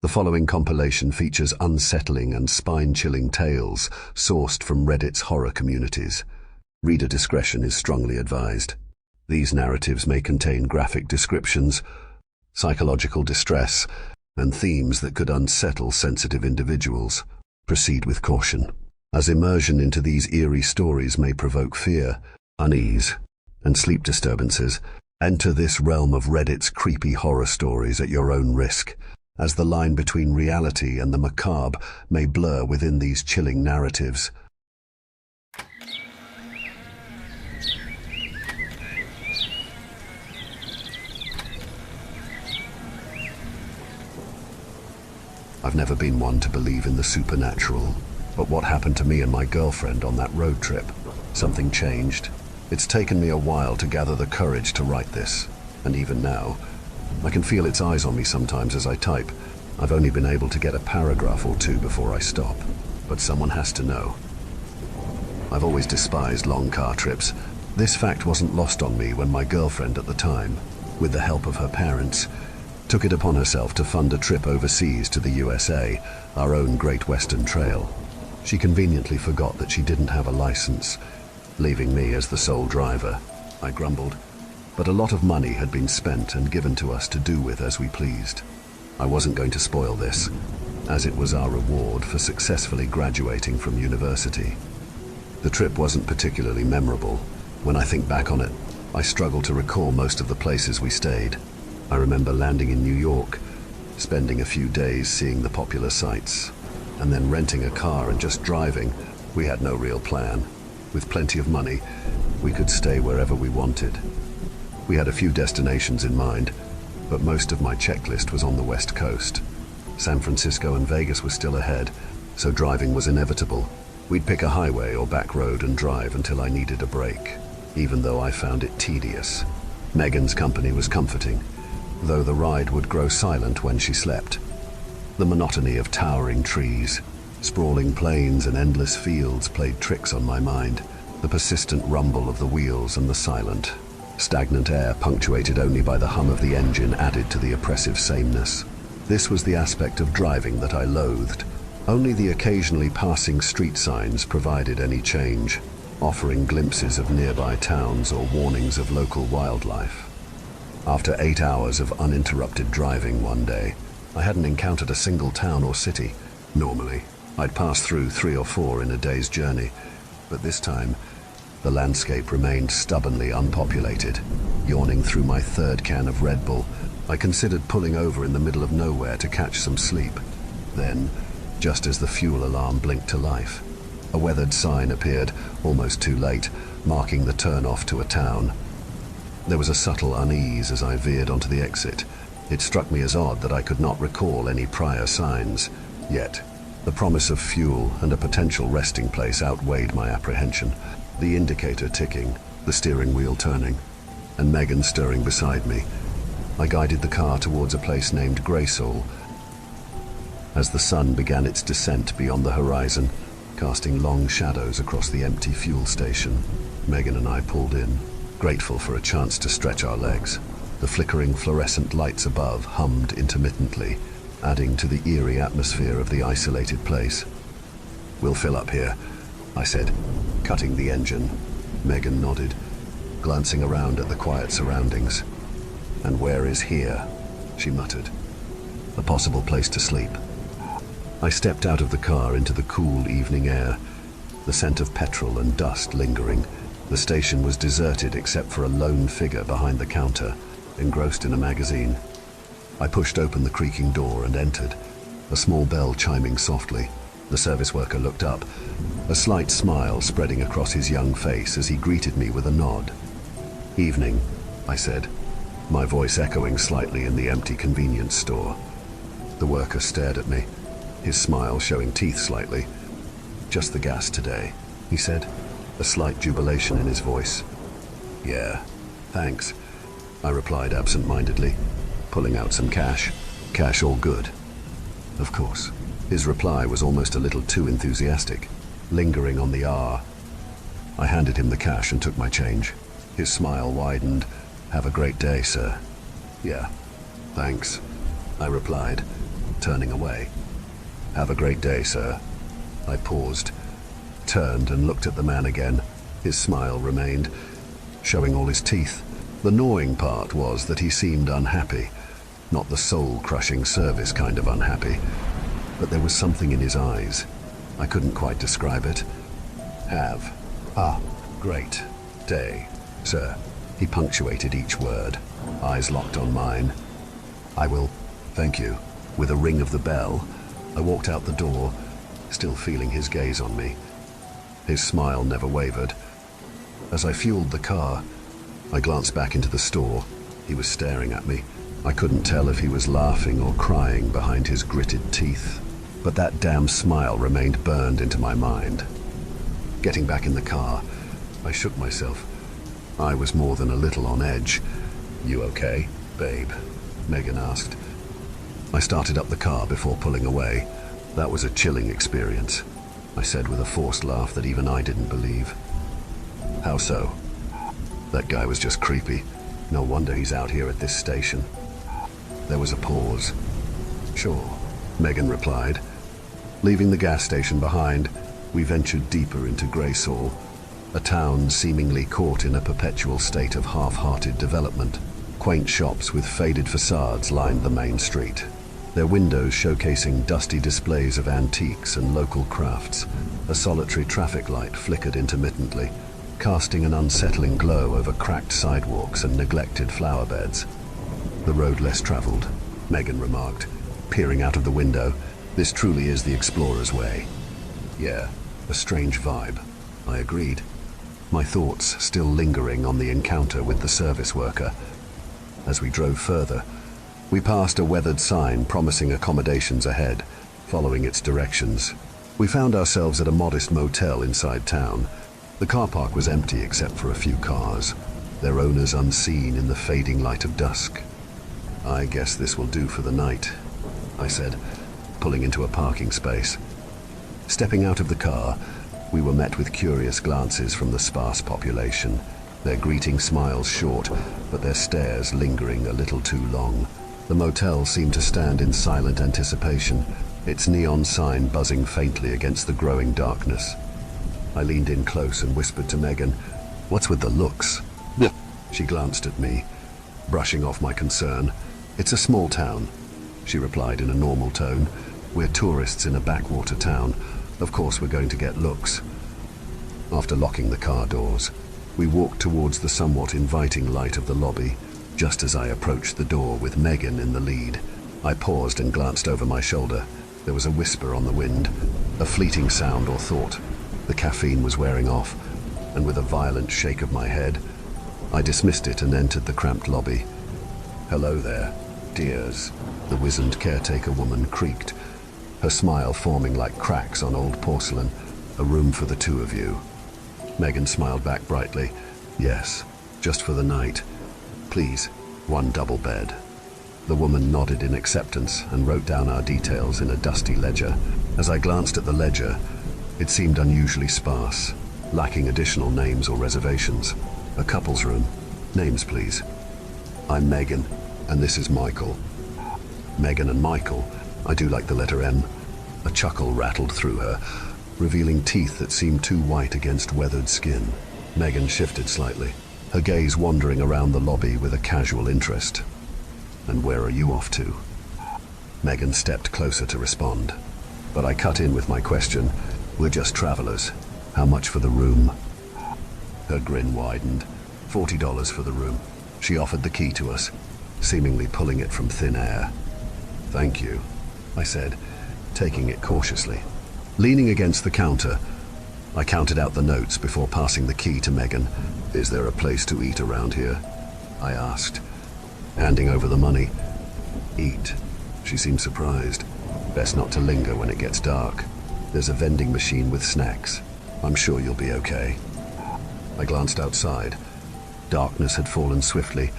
The following compilation features unsettling and spine-chilling tales sourced from Reddit's horror communities. Reader discretion is strongly advised. These narratives may contain graphic descriptions, psychological distress, and themes that could unsettle sensitive individuals. Proceed with caution, as immersion into these eerie stories may provoke fear, unease, and sleep disturbances. Enter this realm of Reddit's creepy horror stories at your own risk, as the line between reality and the macabre may blur within these chilling narratives. I've never been one to believe in the supernatural, but what happened to me and my girlfriend on that road trip? Something changed. It's taken me a while to gather the courage to write this, and even now, I can feel its eyes on me sometimes as I type. I've only been able to get a paragraph or two before I stop, but someone has to know. I've always despised long car trips. This fact wasn't lost on me when my girlfriend at the time, with the help of her parents, took it upon herself to fund a trip overseas to the USA, our own Great Western Trail. She conveniently forgot that she didn't have a license, leaving me as the sole driver. I grumbled, but a lot of money had been spent and given to us to do with as we pleased. I wasn't going to spoil this, as it was our reward for successfully graduating from university. The trip wasn't particularly memorable. When I think back on it, I struggle to recall most of the places we stayed. I remember landing in New York, spending a few days seeing the popular sights, and then renting a car and just driving. We had no real plan. With plenty of money, we could stay wherever we wanted. We had a few destinations in mind, but most of my checklist was on the West Coast. San Francisco and Vegas were still ahead, so driving was inevitable. We'd pick a highway or back road and drive until I needed a break, even though I found it tedious. Megan's company was comforting, though the ride would grow silent when she slept. The monotony of towering trees, sprawling plains and endless fields played tricks on my mind. The persistent rumble of the wheels and the silent, stagnant air punctuated only by the hum of the engine added to the oppressive sameness. This was the aspect of driving that I loathed. Only the occasionally passing street signs provided any change, offering glimpses of nearby towns or warnings of local wildlife. After 8 hours of uninterrupted driving one day, I hadn't encountered a single town or city. Normally, I'd pass through 3 or 4 in a day's journey, but this time, the landscape remained stubbornly unpopulated. Yawning through my 3rd can of Red Bull, I considered pulling over in the middle of nowhere to catch some sleep. Then, just as the fuel alarm blinked to life, a weathered sign appeared, almost too late, marking the turn-off to a town. There was a subtle unease as I veered onto the exit. It struck me as odd that I could not recall any prior signs. Yet, the promise of fuel and a potential resting place outweighed my apprehension. The indicator ticking, the steering wheel turning, and Megan stirring beside me. I guided the car towards a place named Graysoul. As the sun began its descent beyond the horizon, casting long shadows across the empty fuel station, Megan and I pulled in, grateful for a chance to stretch our legs. The flickering fluorescent lights above hummed intermittently, adding to the eerie atmosphere of the isolated place. "We'll fill up here," I said, cutting the engine. Megan nodded, glancing around at the quiet surroundings. "And where is here?" she muttered. "A possible place to sleep." I stepped out of the car into the cool evening air, the scent of petrol and dust lingering. The station was deserted except for a lone figure behind the counter, engrossed in a magazine. I pushed open the creaking door and entered, a small bell chiming softly. The service worker looked up, a slight smile spreading across his young face as he greeted me with a nod. "Evening," I said, my voice echoing slightly in the empty convenience store. The worker stared at me, his smile showing teeth slightly. "Just the gas today," he said, a slight jubilation in his voice. "Yeah, thanks," I replied absent-mindedly, pulling out some cash. "Cash all good?" "Of course." His reply was almost a little too enthusiastic, lingering on the R. I handed him the cash and took my change. His smile widened. "Have a great day, sir." "Yeah, thanks," I replied, turning away. "Have a great day, sir." I paused, turned and looked at the man again. His smile remained, showing all his teeth. The gnawing part was that he seemed unhappy, not the soul-crushing service kind of unhappy, but there was something in his eyes. I couldn't quite describe it. "Have a great day, sir." He punctuated each word, eyes locked on mine. "I will, thank you." With a ring of the bell, I walked out the door, still feeling his gaze on me. His smile never wavered. As I fueled the car, I glanced back into the store. He was staring at me. I couldn't tell if he was laughing or crying behind his gritted teeth, but that damn smile remained burned into my mind. Getting back in the car, I shook myself. I was more than a little on edge. "You okay, babe?" Megan asked. I started up the car before pulling away. That was a chilling experience, I said with a forced laugh that even I didn't believe. "How so?" "That guy was just creepy. No wonder he's out here at this station." There was a pause. "Sure," Megan replied. Leaving the gas station behind, we ventured deeper into Greysall, a town seemingly caught in a perpetual state of half-hearted development. Quaint shops with faded facades lined the main street, their windows showcasing dusty displays of antiques and local crafts. A solitary traffic light flickered intermittently, casting an unsettling glow over cracked sidewalks and neglected flower beds. "The road less traveled," Megan remarked, peering out of the window. "This truly is the explorer's way." "Yeah, a strange vibe," I agreed, my thoughts still lingering on the encounter with the service worker. As we drove further, we passed a weathered sign promising accommodations ahead. Following its directions, we found ourselves at a modest motel inside town. The car park was empty except for a few cars, their owners unseen in the fading light of dusk. "I guess this will do for the night," I said, pulling into a parking space. Stepping out of the car, we were met with curious glances from the sparse population, their greeting smiles short, but their stares lingering a little too long. The motel seemed to stand in silent anticipation, its neon sign buzzing faintly against the growing darkness. I leaned in close and whispered to Megan, "What's with the looks?" Yeah. She glanced at me, brushing off my concern. "It's a small town," she replied in a normal tone. "We're tourists in a backwater town. Of course we're going to get looks." After locking the car doors, we walked towards the somewhat inviting light of the lobby. Just as I approached the door with Megan in the lead, I paused and glanced over my shoulder. There was a whisper on the wind, a fleeting sound or thought. The caffeine was wearing off, and with a violent shake of my head, I dismissed it and entered the cramped lobby. "Hello there, dears," the wizened caretaker woman creaked, her smile forming like cracks on old porcelain. "A room for the two of you." Megan smiled back brightly. "Yes, just for the night. Please, one double bed." The woman nodded in acceptance and wrote down our details in a dusty ledger. As I glanced at the ledger, it seemed unusually sparse, lacking additional names or reservations. "A couple's room. Names, please." "I'm Megan, and this is Michael." Megan and Michael. I do like the letter M. A chuckle rattled through her, revealing teeth that seemed too white against weathered skin. Megan shifted slightly, her gaze wandering around the lobby with a casual interest. "And where are you off to?" Megan stepped closer to respond, but I cut in with my question. "We're just travelers. How much for the room?" Her grin widened. $40 for the room. She offered the key to us, seemingly pulling it from thin air. "Thank you," I said, taking it cautiously. Leaning against the counter, I counted out the notes before passing the key to Megan. "Is there a place to eat around here?" I asked, handing over the money. "Eat?" She seemed surprised. "Best not to linger when it gets dark. There's a vending machine with snacks. I'm sure you'll be okay." I glanced outside. Darkness had fallen swiftly,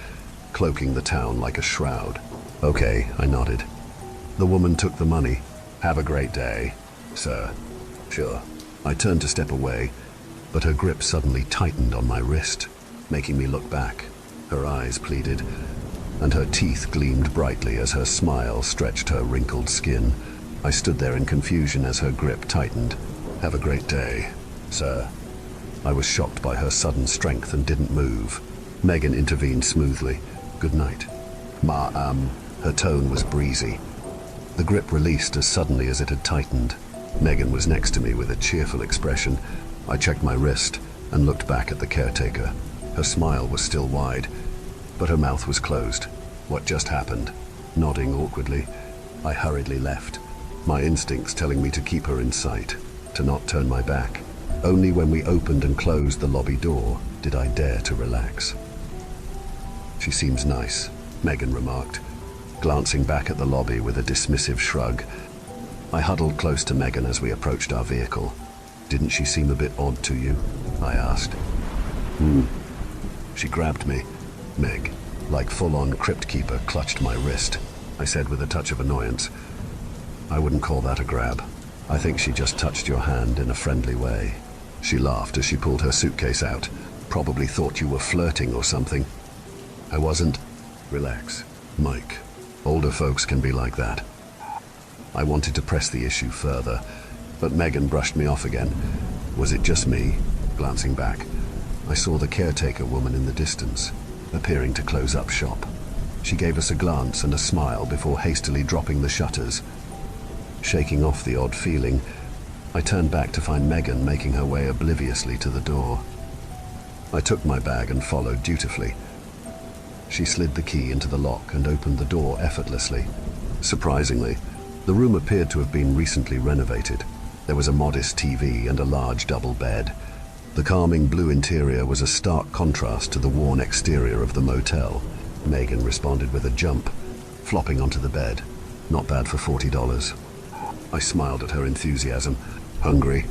cloaking the town like a shroud. "Okay," I nodded. The woman took the money. "Have a great day, sir." "Sure." I turned to step away, but her grip suddenly tightened on my wrist, making me look back. Her eyes pleaded, and her teeth gleamed brightly as her smile stretched her wrinkled skin. I stood there in confusion as her grip tightened. "Have a great day, sir." I was shocked by her sudden strength and didn't move. Megan intervened smoothly. "Good night." Her tone was breezy. The grip released as suddenly as it had tightened. Megan was next to me with a cheerful expression. I checked my wrist and looked back at the caretaker. Her smile was still wide, but her mouth was closed. "What just happened?" Nodding awkwardly, I hurriedly left, my instincts telling me to keep her in sight, to not turn my back. Only when we opened and closed the lobby door did I dare to relax. "She seems nice," Megan remarked, glancing back at the lobby with a dismissive shrug. I huddled close to Megan as we approached our vehicle. "Didn't she seem a bit odd to you?" I asked. She grabbed me. Meg, like full-on crypt keeper, clutched my wrist. I said with a touch of annoyance, "I wouldn't call that a grab. I think she just touched your hand in a friendly way." She laughed as she pulled her suitcase out. "Probably thought you were flirting or something." "I wasn't." "Relax, Mike. Older folks can be like that." I wanted to press the issue further, but Megan brushed me off again. Was it just me? Glancing back, I saw the caretaker woman in the distance, appearing to close up shop. She gave us a glance and a smile before hastily dropping the shutters. Shaking off the odd feeling, I turned back to find Megan making her way obliviously to the door. I took my bag and followed dutifully. She slid the key into the lock and opened the door effortlessly. Surprisingly, the room appeared to have been recently renovated. There was a modest TV and a large double bed. The calming blue interior was a stark contrast to the worn exterior of the motel. Megan responded with a jump, flopping onto the bed. Not bad for $40. I smiled at her enthusiasm. "Hungry?"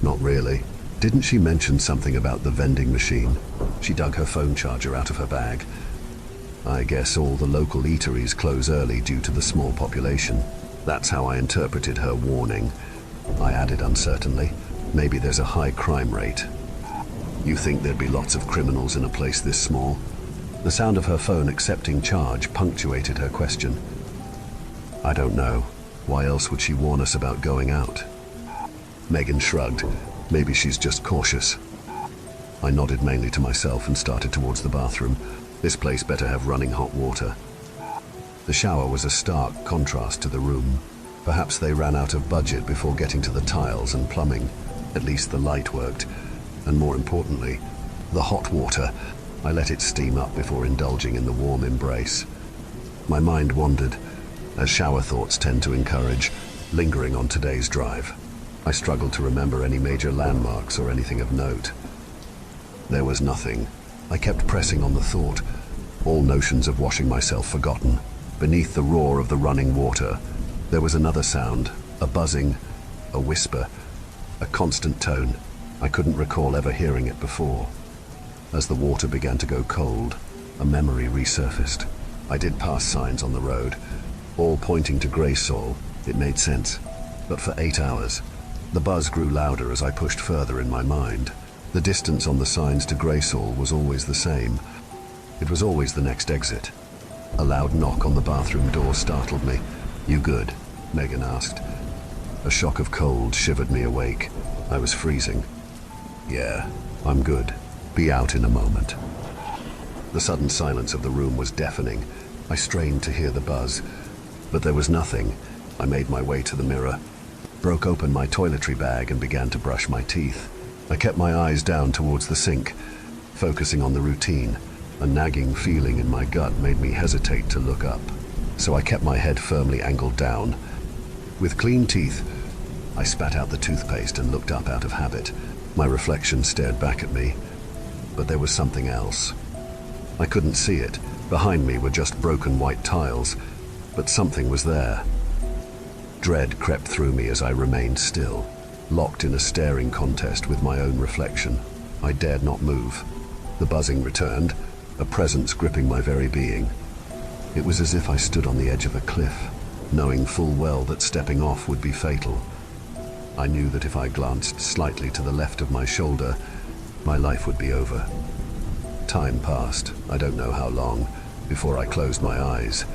"Not really." "Didn't she mention something about the vending machine?" She dug her phone charger out of her bag. "I guess all the local eateries close early due to the small population." That's how I interpreted her warning. I added uncertainly, "Maybe there's a high crime rate." "You think there'd be lots of criminals in a place this small?" The sound of her phone accepting charge punctuated her question. "I don't know. Why else would she warn us about going out?" Megan shrugged. "Maybe she's just cautious." I nodded mainly to myself and started towards the bathroom. This place better have running hot water. The shower was a stark contrast to the room. Perhaps they ran out of budget before getting to the tiles and plumbing. At least the light worked. And more importantly, the hot water. I let it steam up before indulging in the warm embrace. My mind wandered, as shower thoughts tend to encourage, lingering on today's drive. I struggled to remember any major landmarks or anything of note. There was nothing. I kept pressing on the thought, all notions of washing myself forgotten. Beneath the roar of the running water, there was another sound, a buzzing, a whisper, a constant tone. I couldn't recall ever hearing it before. As the water began to go cold, a memory resurfaced. I did pass signs on the road, all pointing to Graysoul. It made sense. But for 8 hours, the buzz grew louder as I pushed further in my mind. The distance on the signs to Graysoul was always the same. It was always the next exit. A loud knock on the bathroom door startled me. "You good?" Megan asked. A shock of cold shivered me awake. I was freezing. "Yeah, I'm good. Be out in a moment." The sudden silence of the room was deafening. I strained to hear the buzz, but there was nothing. I made my way to the mirror, broke open my toiletry bag and began to brush my teeth. I kept my eyes down towards the sink, focusing on the routine. A nagging feeling in my gut made me hesitate to look up, so I kept my head firmly angled down. With clean teeth, I spat out the toothpaste and looked up out of habit. My reflection stared back at me, but there was something else. I couldn't see it. Behind me were just broken white tiles, but something was there. Dread crept through me as I remained still, locked in a staring contest with my own reflection. I dared not move. The buzzing returned, a presence gripping my very being. It was as if I stood on the edge of a cliff, knowing full well that stepping off would be fatal. I knew that if I glanced slightly to the left of my shoulder, my life would be over. Time passed, I don't know how long, Before I closed my eyes,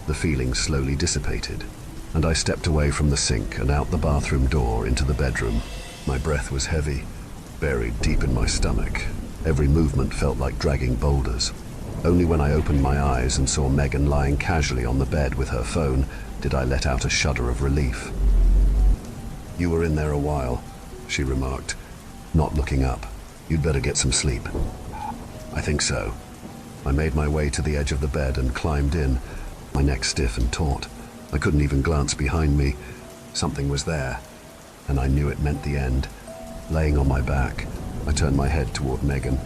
the feeling slowly dissipated, and I stepped away from the sink and out the bathroom door into the bedroom. My breath was heavy, buried deep in my stomach. Every movement felt like dragging boulders. Only when I opened my eyes and saw Megan lying casually on the bed with her phone did I let out a shudder of relief. "You were in there a while," she remarked, not looking up. "You'd better get some sleep." "I think so." I made my way to the edge of the bed and climbed in, my neck stiff and taut. I couldn't even glance behind me. Something was there, and I knew it meant the end. Laying on my back, I turned my head toward Megan,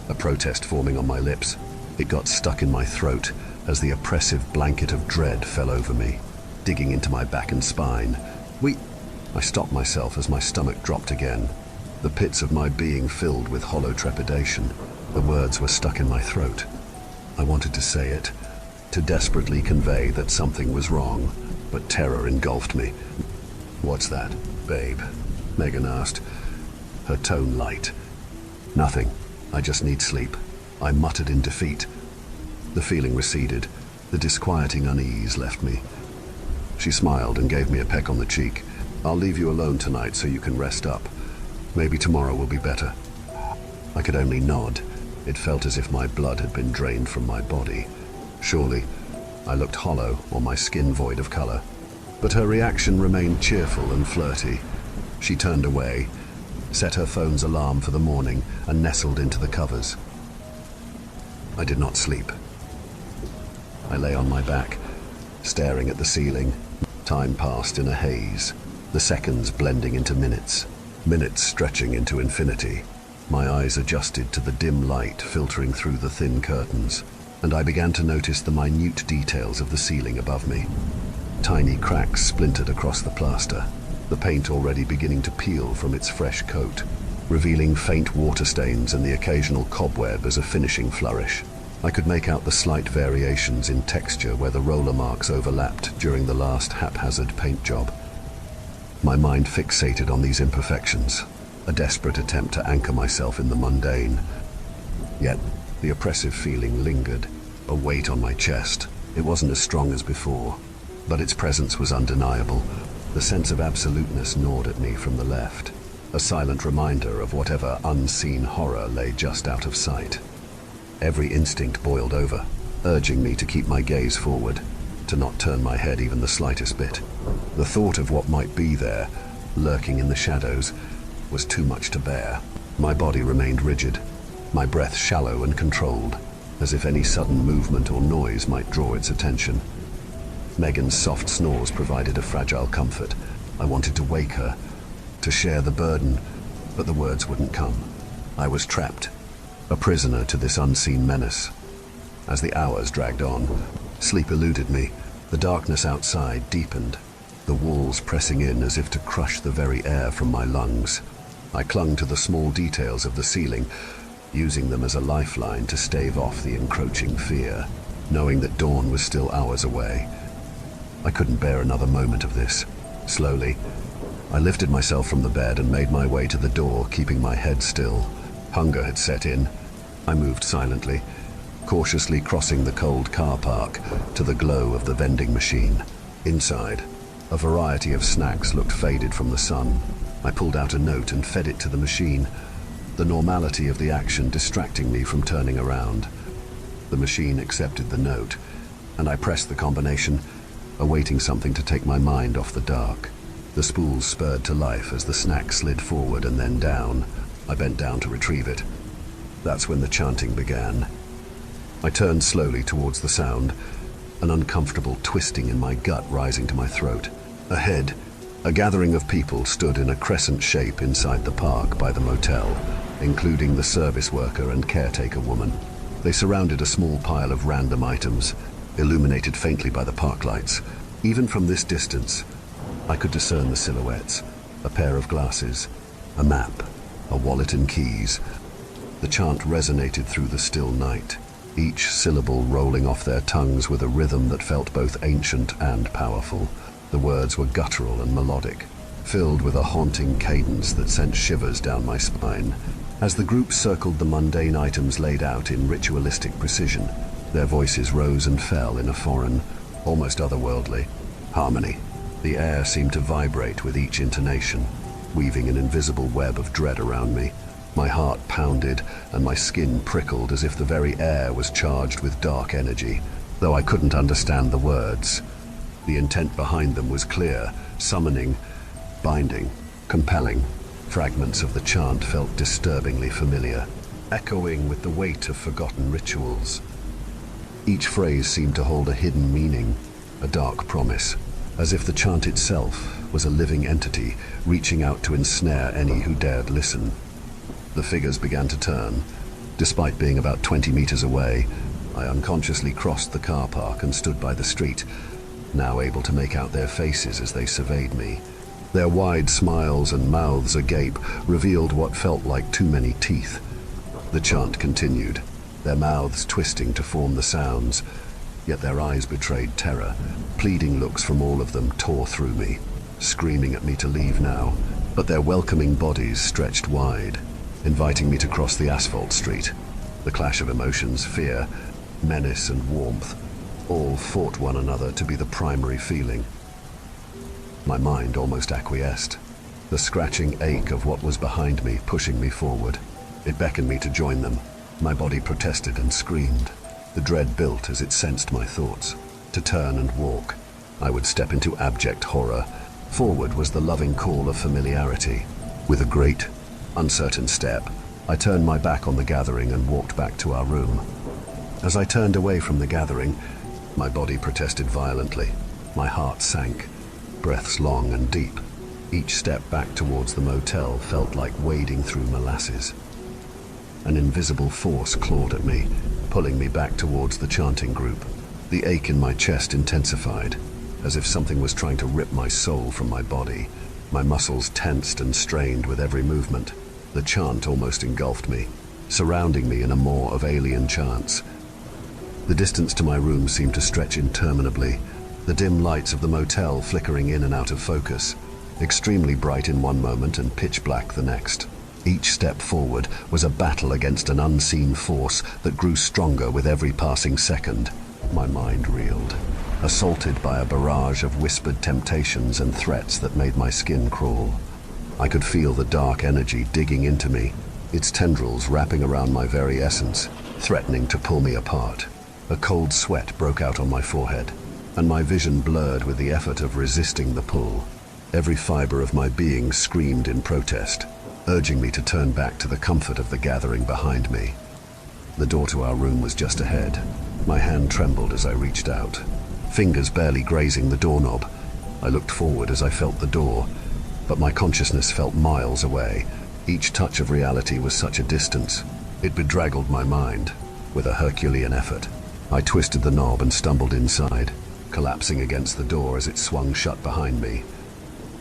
a protest forming on my lips. It got stuck in my throat as the oppressive blanket of dread fell over me, digging into my back and spine. I stopped myself as my stomach dropped again, the pits of my being filled with hollow trepidation. The words were stuck in my throat. I wanted to say it, to desperately convey that something was wrong, but terror engulfed me. "What's that, babe?" Megan asked, her tone light. "Nothing. I just need sleep," I muttered in defeat. The feeling receded. The disquieting unease left me. She smiled and gave me a peck on the cheek. "I'll leave you alone tonight so you can rest up. Maybe tomorrow will be better." I could only nod. It felt as if my blood had been drained from my body. Surely, I looked hollow or my skin void of color. But her reaction remained cheerful and flirty. She turned away, set her phone's alarm for the morning, and nestled into the covers. I did not sleep. I lay on my back, staring at the ceiling. Time passed in a haze, the seconds blending into minutes, minutes stretching into infinity. My eyes adjusted to the dim light filtering through the thin curtains, and I began to notice the minute details of the ceiling above me. Tiny cracks splintered across the plaster, the paint already beginning to peel from its fresh coat, revealing faint water stains and the occasional cobweb as a finishing flourish. I could make out the slight variations in texture where the roller marks overlapped during the last haphazard paint job. My mind fixated on these imperfections, a desperate attempt to anchor myself in the mundane. Yet, the oppressive feeling lingered, a weight on my chest. It wasn't as strong as before, but its presence was undeniable. The sense of absoluteness gnawed at me from the left, a silent reminder of whatever unseen horror lay just out of sight. Every instinct boiled over, urging me to keep my gaze forward, to not turn my head even the slightest bit. The thought of what might be there, lurking in the shadows, was too much to bear. My body remained rigid, my breath shallow and controlled, as if any sudden movement or noise might draw its attention. Megan's soft snores provided a fragile comfort. I wanted to wake her, to share the burden, but the words wouldn't come. I was trapped, a prisoner to this unseen menace. As the hours dragged on, sleep eluded me. The darkness outside deepened, the walls pressing in as if to crush the very air from my lungs. I clung to the small details of the ceiling, using them as a lifeline to stave off the encroaching fear, knowing that dawn was still hours away. I couldn't bear another moment of this. Slowly, I lifted myself from the bed and made my way to the door, keeping my head still. Hunger had set in. I moved silently, cautiously crossing the cold car park to the glow of the vending machine. Inside, a variety of snacks looked faded from the sun. I pulled out a note and fed it to the machine, the normality of the action distracting me from turning around. The machine accepted the note, and I pressed the combination, awaiting something to take my mind off the dark. The spools spurred to life as the snack slid forward and then down. I bent down to retrieve it. That's when the chanting began. I turned slowly towards the sound, an uncomfortable twisting in my gut rising to my throat. Ahead, a gathering of people stood in a crescent shape inside the park by the motel, including the service worker and caretaker woman. They surrounded a small pile of random items, illuminated faintly by the park lights. Even from this distance, I could discern the silhouettes, a pair of glasses, a map, a wallet and keys. The chant resonated through the still night, each syllable rolling off their tongues with a rhythm that felt both ancient and powerful. The words were guttural and melodic, filled with a haunting cadence that sent shivers down my spine. As the group circled the mundane items laid out in ritualistic precision, Their voices rose and fell in a foreign, almost otherworldly, harmony. The air seemed to vibrate with each intonation, weaving an invisible web of dread around me. My heart pounded and my skin prickled as if the very air was charged with dark energy, though I couldn't understand the words. The intent behind them was clear: summoning, binding, compelling. Fragments of the chant felt disturbingly familiar, echoing with the weight of forgotten rituals. Each phrase seemed to hold a hidden meaning, a dark promise, as if the chant itself was a living entity reaching out to ensnare any who dared listen. The figures began to turn. Despite being about 20 meters away, I unconsciously crossed the car park and stood by the street, now able to make out their faces as they surveyed me. Their wide smiles and mouths agape revealed what felt like too many teeth. The chant continued, their mouths twisting to form the sounds, yet their eyes betrayed terror. Pleading looks from all of them tore through me, screaming at me to leave now, but their welcoming bodies stretched wide, inviting me to cross the asphalt street. The clash of emotions, fear, menace and warmth, all fought one another to be the primary feeling. My mind almost acquiesced, the scratching ache of what was behind me pushing me forward. It beckoned me to join them. My body protested and screamed. The dread built as it sensed my thoughts. To turn and walk, I would step into abject horror. Forward was the loving call of familiarity. With a great, uncertain step, I turned my back on the gathering and walked back to our room. As I turned away from the gathering, my body protested violently. My heart sank, breaths long and deep. Each step back towards the motel felt like wading through molasses. An invisible force clawed at me, pulling me back towards the chanting group. The ache in my chest intensified, as if something was trying to rip my soul from my body. My muscles tensed and strained with every movement. The chant almost engulfed me, surrounding me in a maw of alien chants. The distance to my room seemed to stretch interminably, the dim lights of the motel flickering in and out of focus, extremely bright in one moment and pitch black the next. Each step forward was a battle against an unseen force that grew stronger with every passing second. My mind reeled, assaulted by a barrage of whispered temptations and threats that made my skin crawl. I could feel the dark energy digging into me, its tendrils wrapping around my very essence, threatening to pull me apart. A cold sweat broke out on my forehead, and my vision blurred with the effort of resisting the pull. Every fiber of my being screamed in protest, urging me to turn back to the comfort of the gathering behind me. The door to our room was just ahead. My hand trembled as I reached out, fingers barely grazing the doorknob. I looked forward as I felt the door, but my consciousness felt miles away. Each touch of reality was such a distance. It bedraggled my mind. With a Herculean effort, I twisted the knob and stumbled inside, collapsing against the door as it swung shut behind me.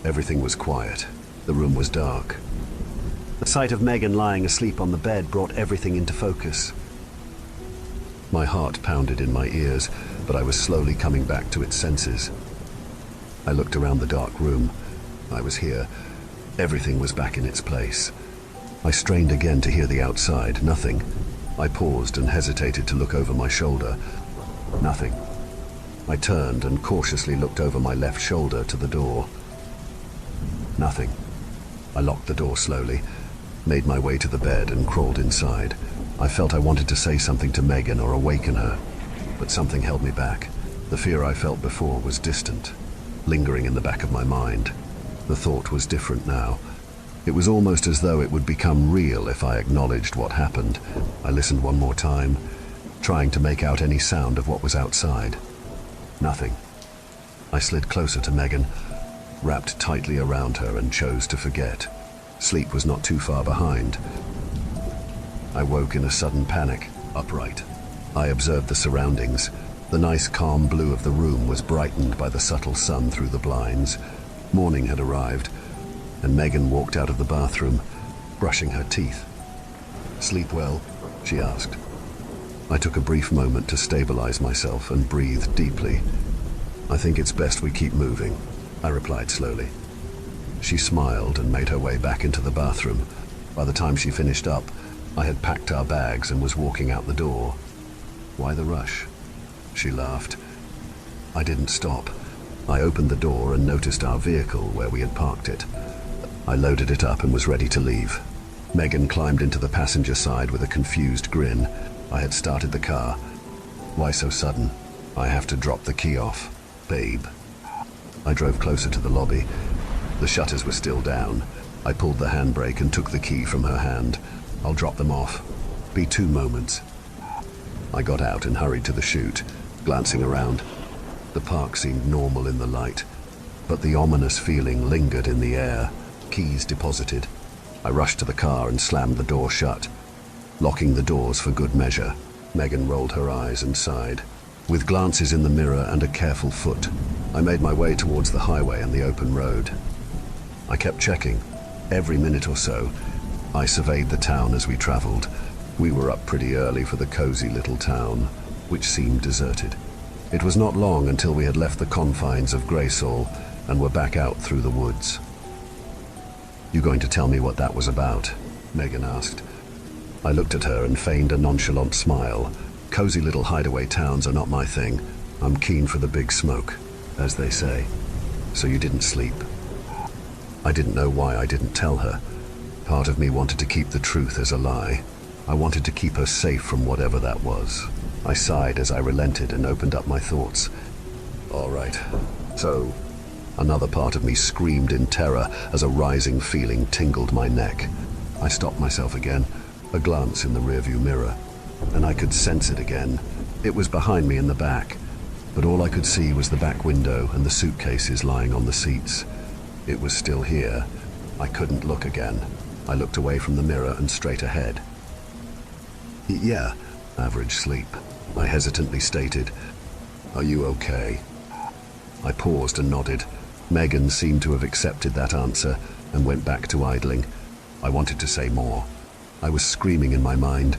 Everything was quiet. The room was dark. The sight of Megan lying asleep on the bed brought everything into focus. My heart pounded in my ears, but I was slowly coming back to its senses. I looked around the dark room. I was here. Everything was back in its place. I strained again to hear the outside. Nothing. I paused and hesitated to look over my shoulder. Nothing. I turned and cautiously looked over my left shoulder to the door. Nothing. I locked the door slowly, made my way to the bed and crawled inside. I felt I wanted to say something to Megan or awaken her, but something held me back. The fear I felt before was distant, lingering in the back of my mind. The thought was different now. It was almost as though it would become real if I acknowledged what happened. I listened one more time, trying to make out any sound of what was outside. Nothing. I slid closer to Megan, wrapped tightly around her and chose to forget. Sleep was not too far behind. I woke in a sudden panic, upright. I observed the surroundings. The nice calm blue of the room was brightened by the subtle sun through the blinds. Morning had arrived, and Megan walked out of the bathroom, brushing her teeth. "Sleep well?" she asked. I took a brief moment to stabilize myself and breathe deeply. "I think it's best we keep moving," I replied slowly. She smiled and made her way back into the bathroom. By the time she finished up, I had packed our bags and was walking out the door. Why the rush? She laughed. I didn't stop. I opened the door and noticed our vehicle where we had parked it. I loaded it up and was ready to leave. Megan climbed into the passenger side with a confused grin. I had started the car. Why so sudden? I have to drop the key off. Babe. I drove closer to the lobby. The shutters were still down. I pulled the handbrake and took the key from her hand. I'll drop them off. Be 2 moments. I got out and hurried to the chute, glancing around. The park seemed normal in the light, but the ominous feeling lingered in the air. Keys deposited. I rushed to the car and slammed the door shut. Locking the doors for good measure, Megan rolled her eyes and sighed. With glances in the mirror and a careful foot, I made my way towards the highway and the open road. I kept checking. Every minute or so, I surveyed the town as we traveled. We were up pretty early for the cozy little town, which seemed deserted. It was not long until we had left the confines of Graysall and were back out through the woods. "You going to tell me what that was about?" Megan asked. I looked at her and feigned a nonchalant smile. Cozy little hideaway towns are not my thing. I'm keen for the big smoke, as they say. So you didn't sleep? I didn't know why I didn't tell her. Part of me wanted to keep the truth as a lie. I wanted to keep her safe from whatever that was. I sighed as I relented and opened up my thoughts. All right, so another part of me screamed in terror as a rising feeling tingled my neck. I stopped myself again, a glance in the rearview mirror, and I could sense it again. It was behind me in the back, but all I could see was the back window and the suitcases lying on the seats. It was still here. I couldn't look again. I looked away from the mirror and straight ahead. "Yeah, average sleep," I hesitantly stated. "Are you okay?" I paused and nodded. Megan seemed to have accepted that answer and went back to idling. I wanted to say more. I was screaming in my mind,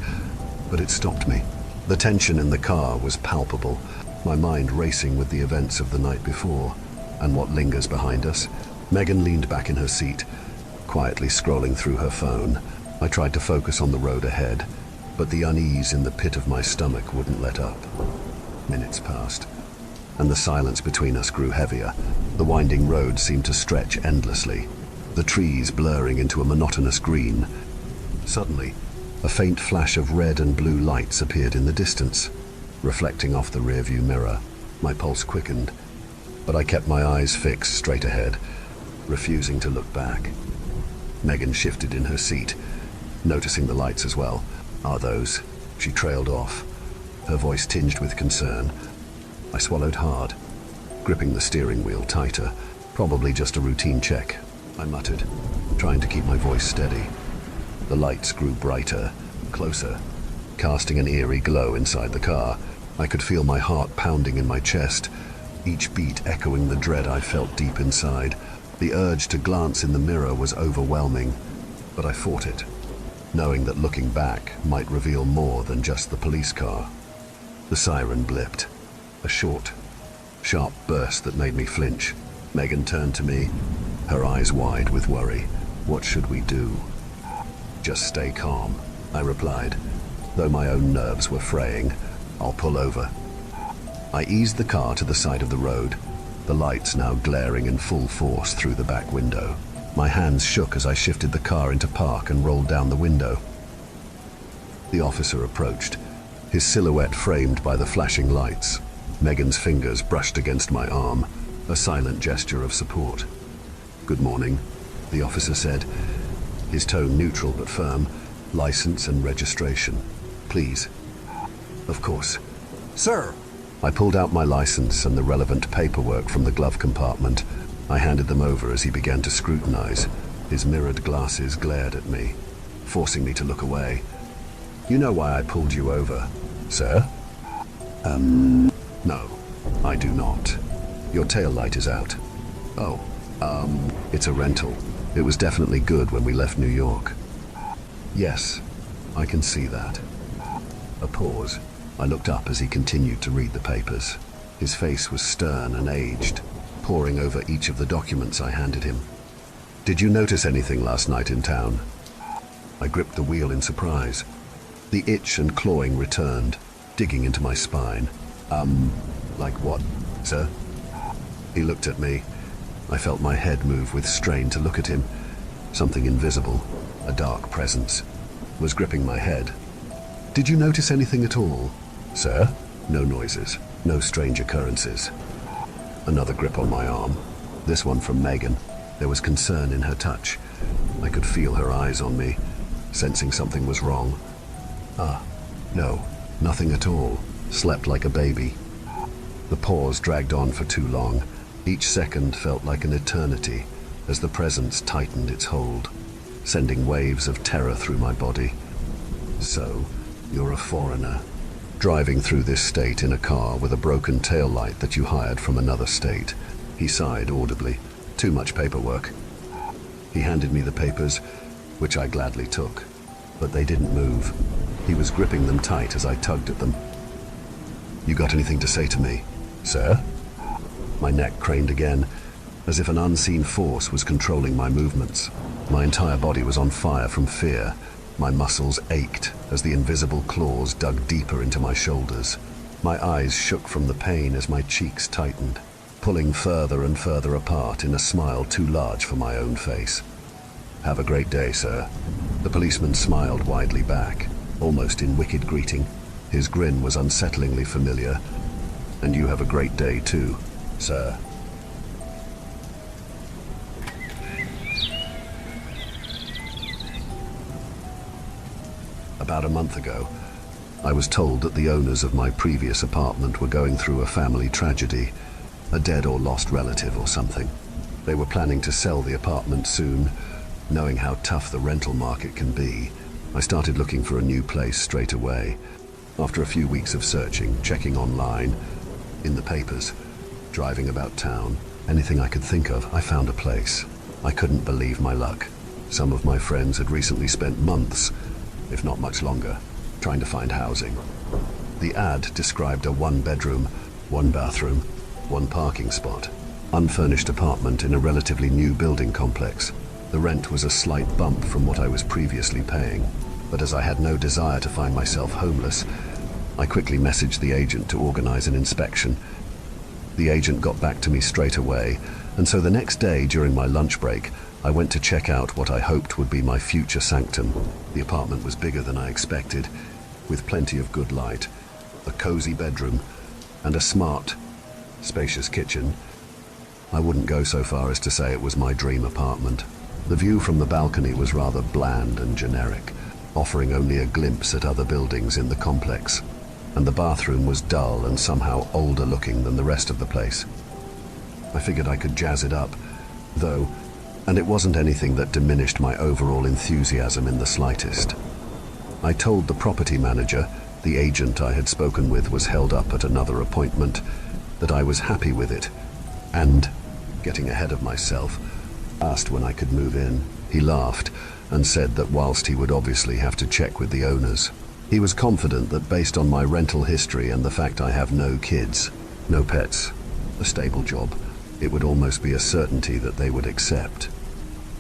but it stopped me. The tension in the car was palpable, my mind racing with the events of the night before and what lingers behind us. Megan leaned back in her seat, quietly scrolling through her phone. I tried to focus on the road ahead, but the unease in the pit of my stomach wouldn't let up. Minutes passed, and the silence between us grew heavier. The winding road seemed to stretch endlessly, the trees blurring into a monotonous green. Suddenly, a faint flash of red and blue lights appeared in the distance, reflecting off the rearview mirror. My pulse quickened, but I kept my eyes fixed straight ahead, refusing to look back. Megan shifted in her seat, noticing the lights as well. "Are those?" She trailed off, her voice tinged with concern. I swallowed hard, gripping the steering wheel tighter. "Probably just a routine check," I muttered, trying to keep my voice steady. The lights grew brighter, closer, casting an eerie glow inside the car. I could feel my heart pounding in my chest, each beat echoing the dread I felt deep inside. The urge to glance in the mirror was overwhelming, but I fought it, knowing that looking back might reveal more than just the police car. The siren blipped, a short, sharp burst that made me flinch. Megan turned to me, her eyes wide with worry. "What should we do?" "Just stay calm," I replied, though my own nerves were fraying. "I'll pull over." I eased the car to the side of the road, the lights now glaring in full force through the back window. My hands shook as I shifted the car into park and rolled down the window. The officer approached, his silhouette framed by the flashing lights. Megan's fingers brushed against my arm, a silent gesture of support. "Good morning," the officer said, his tone neutral but firm. "License and registration, please." "Of course." "Sir!" I pulled out my license and the relevant paperwork from the glove compartment. I handed them over as he began to scrutinize. His mirrored glasses glared at me, forcing me to look away. "You know why I pulled you over, sir?" No, I do not. Your tail light is out." "Oh, it's a rental. It was definitely good when we left New York." "Yes, I can see that." A pause. I looked up as he continued to read the papers. His face was stern and aged, poring over each of the documents I handed him. "Did you notice anything last night in town?" I gripped the wheel in surprise. The itch and clawing returned. digging into my spine. Like what, sir? He looked at me. I felt my head move with strain to look at him. Something invisible, a dark presence, was gripping my head. Did you notice anything at all, sir? No noises, no strange occurrences. Another grip on my arm, this one from Megan. There was concern in her touch. I could feel her eyes on me, sensing something was wrong. No, nothing at all. Slept like a baby. The pause dragged on for too long. Each second felt like an eternity as the presence tightened its hold, sending waves of terror through my body. So, you're a foreigner, driving through this state in a car with a broken tail light that you hired from another state. He sighed audibly. Too much paperwork. He handed me the papers, which I gladly took, but they didn't move. He was gripping them tight as I tugged at them. You got anything to say to me, sir? My neck craned again, as if an unseen force was controlling my movements. My entire body was on fire from fear. My muscles ached as the invisible claws dug deeper into my shoulders. My eyes shook from the pain as my cheeks tightened, pulling further and further apart in a smile too large for my own face. Have a great day, sir. The policeman smiled widely back, almost in wicked greeting. His grin was unsettlingly familiar. And you have a great day too, sir. About a month ago, I was told that the owners of my previous apartment were going through a family tragedy, a dead or lost relative or something. They were planning to sell the apartment soon. Knowing how tough the rental market can be, I started looking for a new place straight away. After a few weeks of searching, checking online, in the papers, driving about town, anything I could think of, I found a place. I couldn't believe my luck. Some of my friends had recently spent months, if not much longer, trying to find housing. The ad described a one-bedroom, one-bathroom, one parking spot, unfurnished apartment in a relatively new building complex. The rent was a slight bump from what I was previously paying, but as I had no desire to find myself homeless, I quickly messaged the agent to organize an inspection. The agent got back to me straight away, and so the next day during my lunch break, I went to check out what I hoped would be my future sanctum. The apartment was bigger than I expected, with plenty of good light, a cozy bedroom, and a smart, spacious kitchen. I wouldn't go so far as to say it was my dream apartment. The view from the balcony was rather bland and generic, offering only a glimpse at other buildings in the complex, and the bathroom was dull and somehow older looking than the rest of the place. I figured I could jazz it up, though, and it wasn't anything that diminished my overall enthusiasm in the slightest. I told the property manager, the agent I had spoken with was held up at another appointment, that I was happy with it, and, getting ahead of myself, asked when I could move in. He laughed and said that whilst he would obviously have to check with the owners, he was confident that based on my rental history and the fact I have no kids, no pets, a stable job, it would almost be a certainty that they would accept.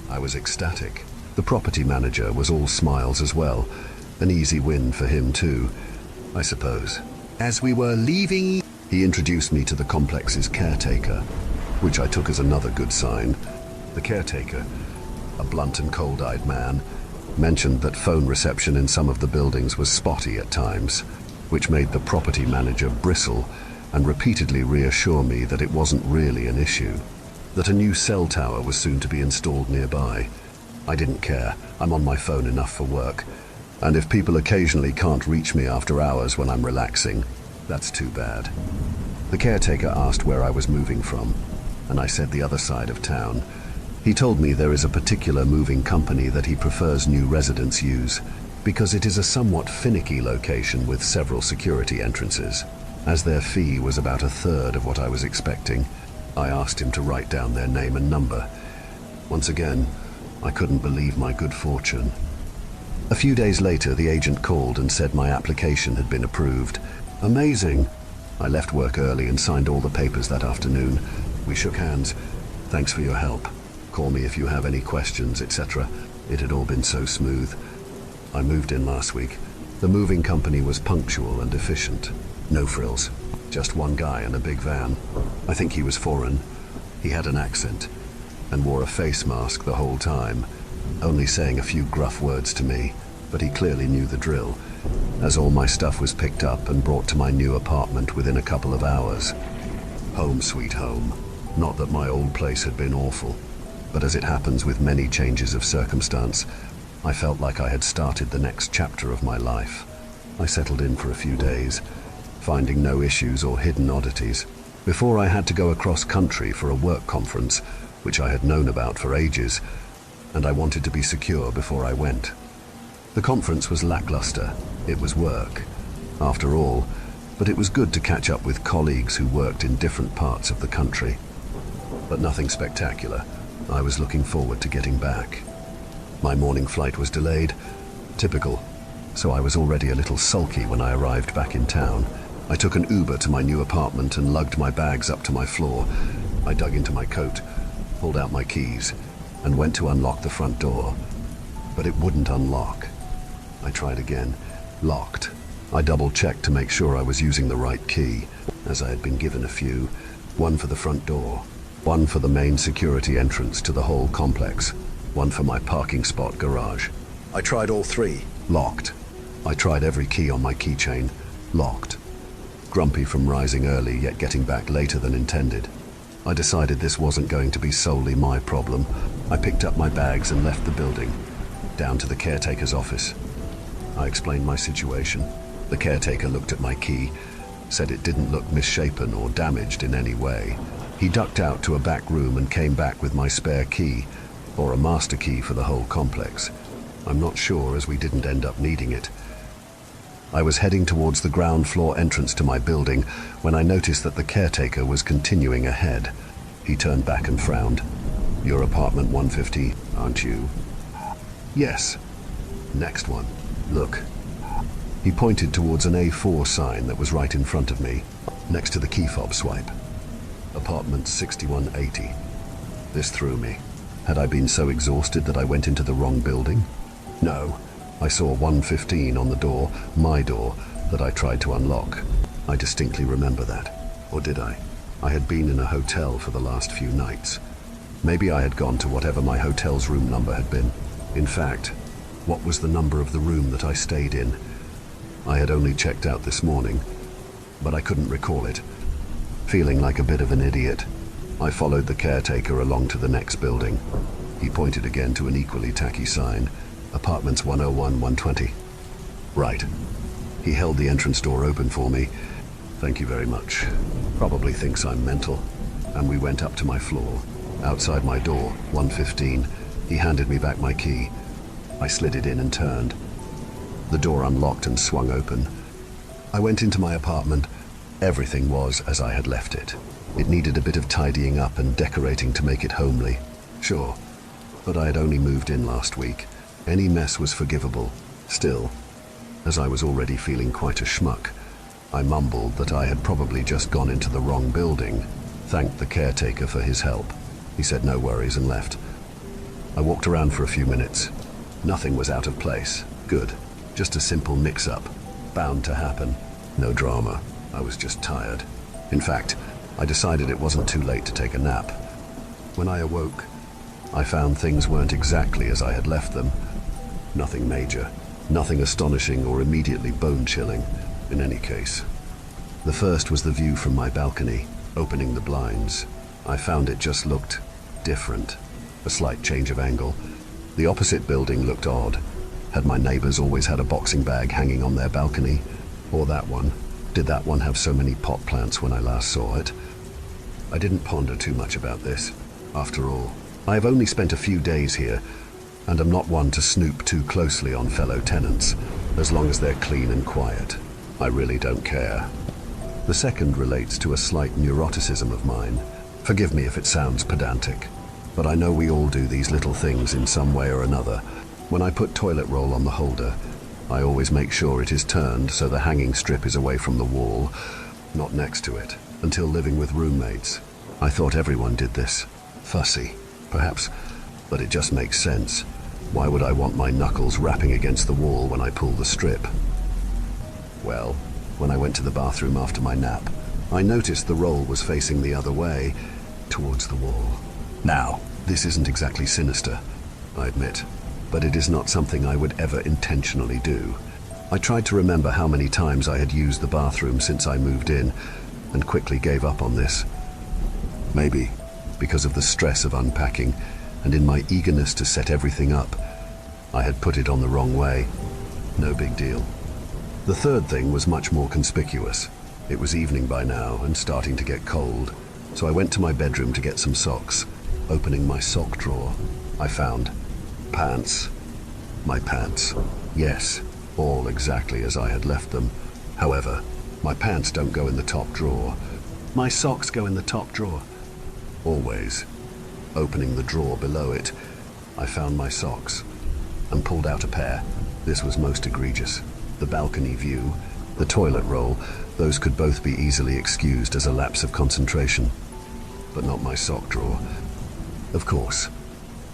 I was ecstatic. The property manager was all smiles as well, an easy win for him too, I suppose. As we were leaving, he introduced me to the complex's caretaker, which I took as another good sign. The caretaker, a blunt and cold-eyed man, mentioned that phone reception in some of the buildings was spotty at times, which made the property manager bristle and repeatedly reassure me that it wasn't really an issue, that a new cell tower was soon to be installed nearby. I didn't care. I'm on my phone enough for work, and if people occasionally can't reach me after hours when I'm relaxing, that's too bad. The caretaker asked where I was moving from, and I said the other side of town. He told me there is a particular moving company that he prefers new residents use because it is a somewhat finicky location with several security entrances. As their fee was about a third of what I was expecting, I asked him to write down their name and number. Once again, I couldn't believe my good fortune. A few days later, the agent called and said my application had been approved. Amazing! I left work early and signed all the papers that afternoon. We shook hands. Thanks for your help. Call me if you have any questions, etc. It had all been so smooth. I moved in last week, The moving company was punctual and efficient. No frills, just one guy in a big van. I think he was foreign. He had an accent and wore a face mask the whole time, only saying a few gruff words to me, but he clearly knew the drill, as all my stuff was picked up and brought to my new apartment within a couple of hours. Home sweet home. Not that my old place had been awful, but as it happens with many changes of circumstance, I felt like I had started the next chapter of my life. I settled in for a few days, finding no issues or hidden oddities, before I had to go across country for a work conference, which I had known about for ages, and I wanted to be secure before I went. The conference was lackluster. It was work, after all, but it was good to catch up with colleagues who worked in different parts of the country. But nothing spectacular. I was looking forward to getting back. My morning flight was delayed, typical, so I was already a little sulky when I arrived back in town. I took an Uber to my new apartment and lugged my bags up to my floor. I dug into my coat, pulled out my keys, and went to unlock the front door. But it wouldn't unlock. I tried again. Locked. I double-checked to make sure I was using the right key, as I had been given a few. One for the front door, one for the main security entrance to the whole complex, one for my parking spot garage. I tried all three. Locked. I tried every key on my keychain. Locked. Grumpy from rising early yet getting back later than intended, I decided this wasn't going to be solely my problem. I picked up my bags and left the building, down to the caretaker's office. I explained my situation. The caretaker looked at my key, said it didn't look misshapen or damaged in any way. He ducked out to a back room and came back with my spare key, or a master key for the whole complex. I'm not sure, as we didn't end up needing it. I was heading towards the ground floor entrance to my building when I noticed that the caretaker was continuing ahead. He turned back and frowned. "You're apartment 150, aren't you?" "Yes." "Next one. Look." He pointed towards an A4 sign that was right in front of me, next to the key fob swipe. "Apartment 6180. This threw me. Had I been so exhausted that I went into the wrong building? No. I saw 115 on the door, my door, that I tried to unlock. I distinctly remember that. Or did I? I had been in a hotel for the last few nights. Maybe I had gone to whatever my hotel's room number had been. In fact, what was the number of the room that I stayed in? I had only checked out this morning, but I couldn't recall it. Feeling like a bit of an idiot, I followed the caretaker along to the next building. He pointed again to an equally tacky sign. Apartments 101, 120. Right. He held the entrance door open for me. "Thank you very much. Probably thinks I'm mental." And we went up to my floor. Outside my door, 115, he handed me back my key. I slid it in and turned. The door unlocked and swung open. I went into my apartment. Everything was as I had left it. It needed a bit of tidying up and decorating to make it homely. Sure, but I had only moved in last week. Any mess was forgivable. Still, as I was already feeling quite a schmuck, I mumbled that I had probably just gone into the wrong building, thanked the caretaker for his help. He said no worries and left. I walked around for a few minutes. Nothing was out of place. Good. Just a simple mix-up. Bound to happen. No drama. I was just tired. In fact, I decided it wasn't too late to take a nap. When I awoke, I found things weren't exactly as I had left them. Nothing major, nothing astonishing or immediately bone-chilling, in any case. The first was the view from my balcony, opening the blinds. I found it just looked different. A slight change of angle. The opposite building looked odd. Had my neighbors always had a boxing bag hanging on their balcony? Or that one? Did that one have so many pot plants when I last saw it? I didn't ponder too much about this. After all, I have only spent a few days here, and I'm not one to snoop too closely on fellow tenants, as long as they're clean and quiet. I really don't care. The second relates to a slight neuroticism of mine. Forgive me if it sounds pedantic, but I know we all do these little things in some way or another. When I put toilet roll on the holder, I always make sure it is turned so the hanging strip is away from the wall, not next to it, until living with roommates. I thought everyone did this. Fussy, perhaps, but it just makes sense. Why would I want my knuckles rapping against the wall when I pull the strip? Well, when I went to the bathroom after my nap, I noticed the roll was facing the other way, towards the wall. Now, this isn't exactly sinister, I admit, but it is not something I would ever intentionally do. I tried to remember how many times I had used the bathroom since I moved in, and quickly gave up on this. Maybe because of the stress of unpacking, and in my eagerness to set everything up, I had put it on the wrong way. No big deal. The third thing was much more conspicuous. It was evening by now and starting to get cold, so I went to my bedroom to get some socks. Opening my sock drawer, I found pants. My pants. Yes, all exactly as I had left them. However, my pants don't go in the top drawer. My socks go in the top drawer. Always. Opening the drawer below it, I found my socks and pulled out a pair. This was most egregious. The balcony view, the toilet roll, those could both be easily excused as a lapse of concentration. But not my sock drawer. Of course,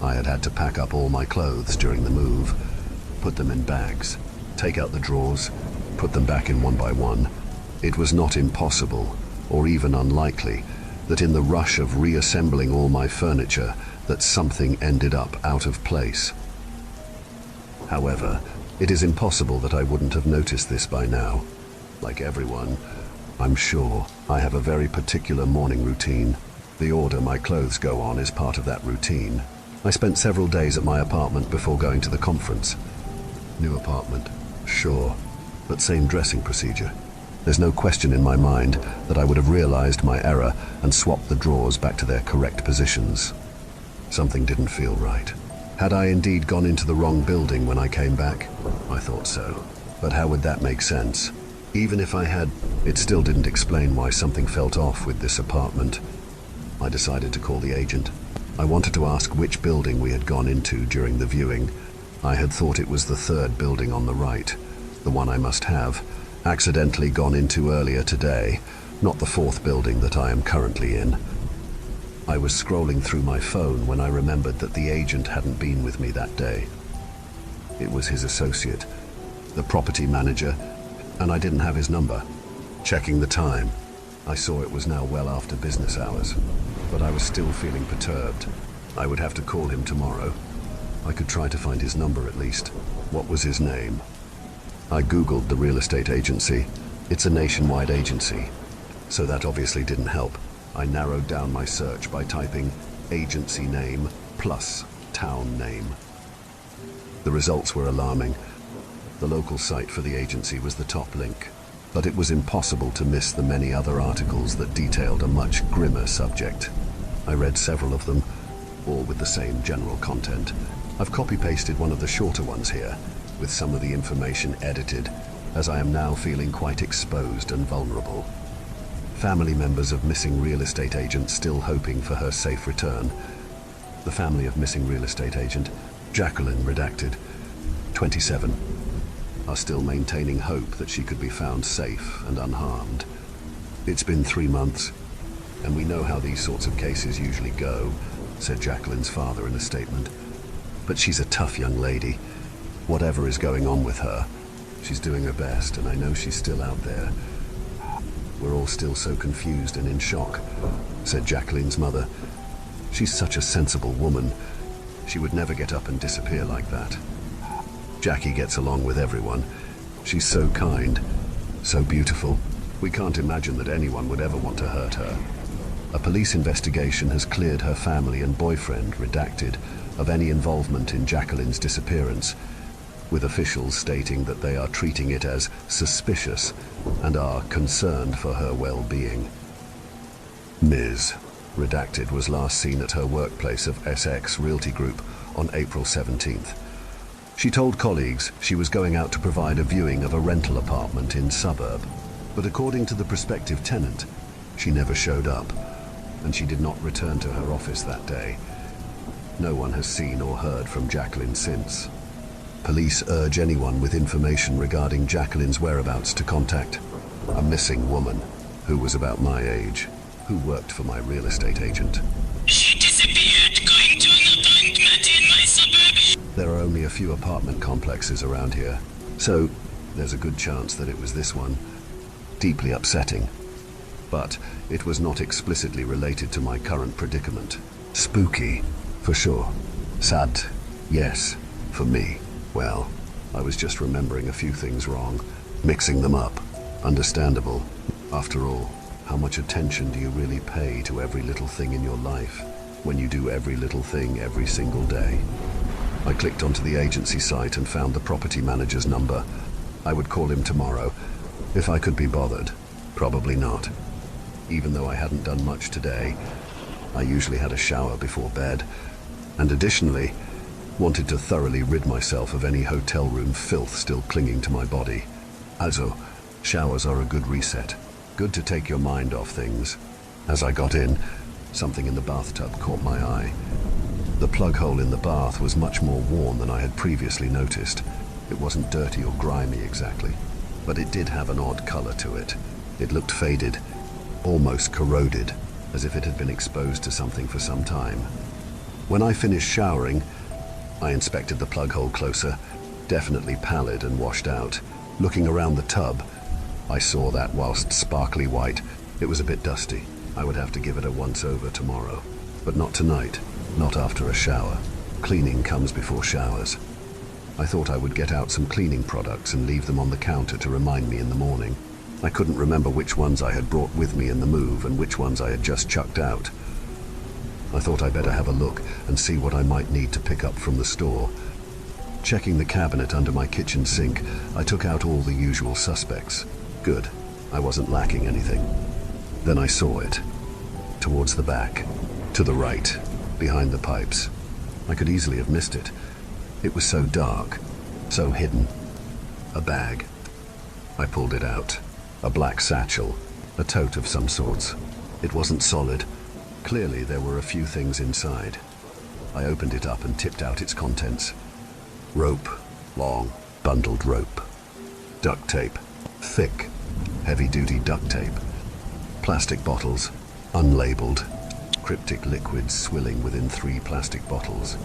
I had had to pack up all my clothes during the move, put them in bags, take out the drawers, put them back in one by one. It was not impossible, or even unlikely, that in the rush of reassembling all my furniture, that something ended up out of place. However, it is impossible that I wouldn't have noticed this by now. Like everyone, I'm sure I have a very particular morning routine. The order my clothes go on is part of that routine. I spent several days at my apartment before going to the conference. New apartment, sure, but same dressing procedure. There's no question in my mind that I would have realized my error and swapped the drawers back to their correct positions. Something didn't feel right. Had I indeed gone into the wrong building when I came back? I thought so. But how would that make sense? Even if I had, it still didn't explain why something felt off with this apartment. I decided to call the agent. I wanted to ask which building we had gone into during the viewing. I had thought it was the third building on the right, the one I must have accidentally gone into earlier today, not the fourth building that I am currently in. I was scrolling through my phone when I remembered that the agent hadn't been with me that day. It was his associate, the property manager, and I didn't have his number. Checking the time, I saw it was now well after business hours, but I was still feeling perturbed. I would have to call him tomorrow. I could try to find his number at least. What was his name? I googled the real estate agency. It's a nationwide agency, so that obviously didn't help. I narrowed down my search by typing agency name plus town name. The results were alarming. The local site for the agency was the top link, but it was impossible to miss the many other articles that detailed a much grimmer subject. I read several of them, all with the same general content. I've copy-pasted one of the shorter ones here, with some of the information edited, as I am now feeling quite exposed and vulnerable. Family members of missing real estate agent still hoping for her safe return. The family of missing real estate agent, Jacqueline redacted, 27, are still maintaining hope that she could be found safe and unharmed. It's been 3 months, and we know how these sorts of cases usually go, said Jacqueline's father in a statement. But she's a tough young lady. Whatever is going on with her, she's doing her best, and I know she's still out there. We're all still so confused and in shock, said Jacqueline's mother. She's such a sensible woman. She would never get up and disappear like that. Jackie gets along with everyone. She's so kind, so beautiful. We can't imagine that anyone would ever want to hurt her. A police investigation has cleared her family and boyfriend, redacted, of any involvement in Jacqueline's disappearance, with officials stating that they are treating it as suspicious and are concerned for her well-being. Ms. Redacted was last seen at her workplace of SX Realty Group on April 17th. She told colleagues she was going out to provide a viewing of a rental apartment in suburb, but according to the prospective tenant, she never showed up, and she did not return to her office that day. No one has seen or heard from Jacqueline since. Police urge anyone with information regarding Jacqueline's whereabouts to contact a missing woman who was about my age, who worked for my real estate agent. She disappeared going to an appointment in my suburb. There are only a few apartment complexes around here, so There's a good chance that it was this one. Deeply upsetting. But it was not explicitly related to my current predicament. Spooky, for sure. Sad, yes, for me. Well, I was just remembering a few things wrong, mixing them up. Understandable. After all, how much attention do you really pay to every little thing in your life when you do every little thing every single day? I clicked onto the agency site and found the property manager's number. I would call him tomorrow, if I could be bothered. Probably not. Even though I hadn't done much today, I usually had a shower before bed, and additionally, wanted to thoroughly rid myself of any hotel room filth still clinging to my body. Also, showers are a good reset. Good to take your mind off things. As I got in, something in the bathtub caught my eye. The plug hole in the bath was much more worn than I had previously noticed. It wasn't dirty or grimy exactly, but it did have an odd color to it. It looked faded, almost corroded, as if it had been exposed to something for some time. When I finished showering, I inspected the plug hole closer, definitely pallid and washed out. Looking around the tub, I saw that whilst sparkly white, it was a bit dusty. I would have to give it a once-over tomorrow. But not tonight, not after a shower. Cleaning comes before showers. I thought I would get out some cleaning products and leave them on the counter to remind me in the morning. I couldn't remember which ones I had brought with me in the move and which ones I had just chucked out. I thought I'd better have a look and see what I might need to pick up from the store. Checking the cabinet under my kitchen sink, I took out all the usual suspects. Good, I wasn't lacking anything. Then I saw it. Towards the back. To the right. Behind the pipes. I could easily have missed it. It was so dark. So hidden. A bag. I pulled it out. A black satchel. A tote of some sorts. It wasn't solid. Clearly there were a few things inside. I opened it up and tipped out its contents. Rope. Long, bundled rope. Duct tape. Thick, heavy-duty duct tape. Plastic bottles. Unlabeled. Cryptic liquids swilling within 3 plastic bottles.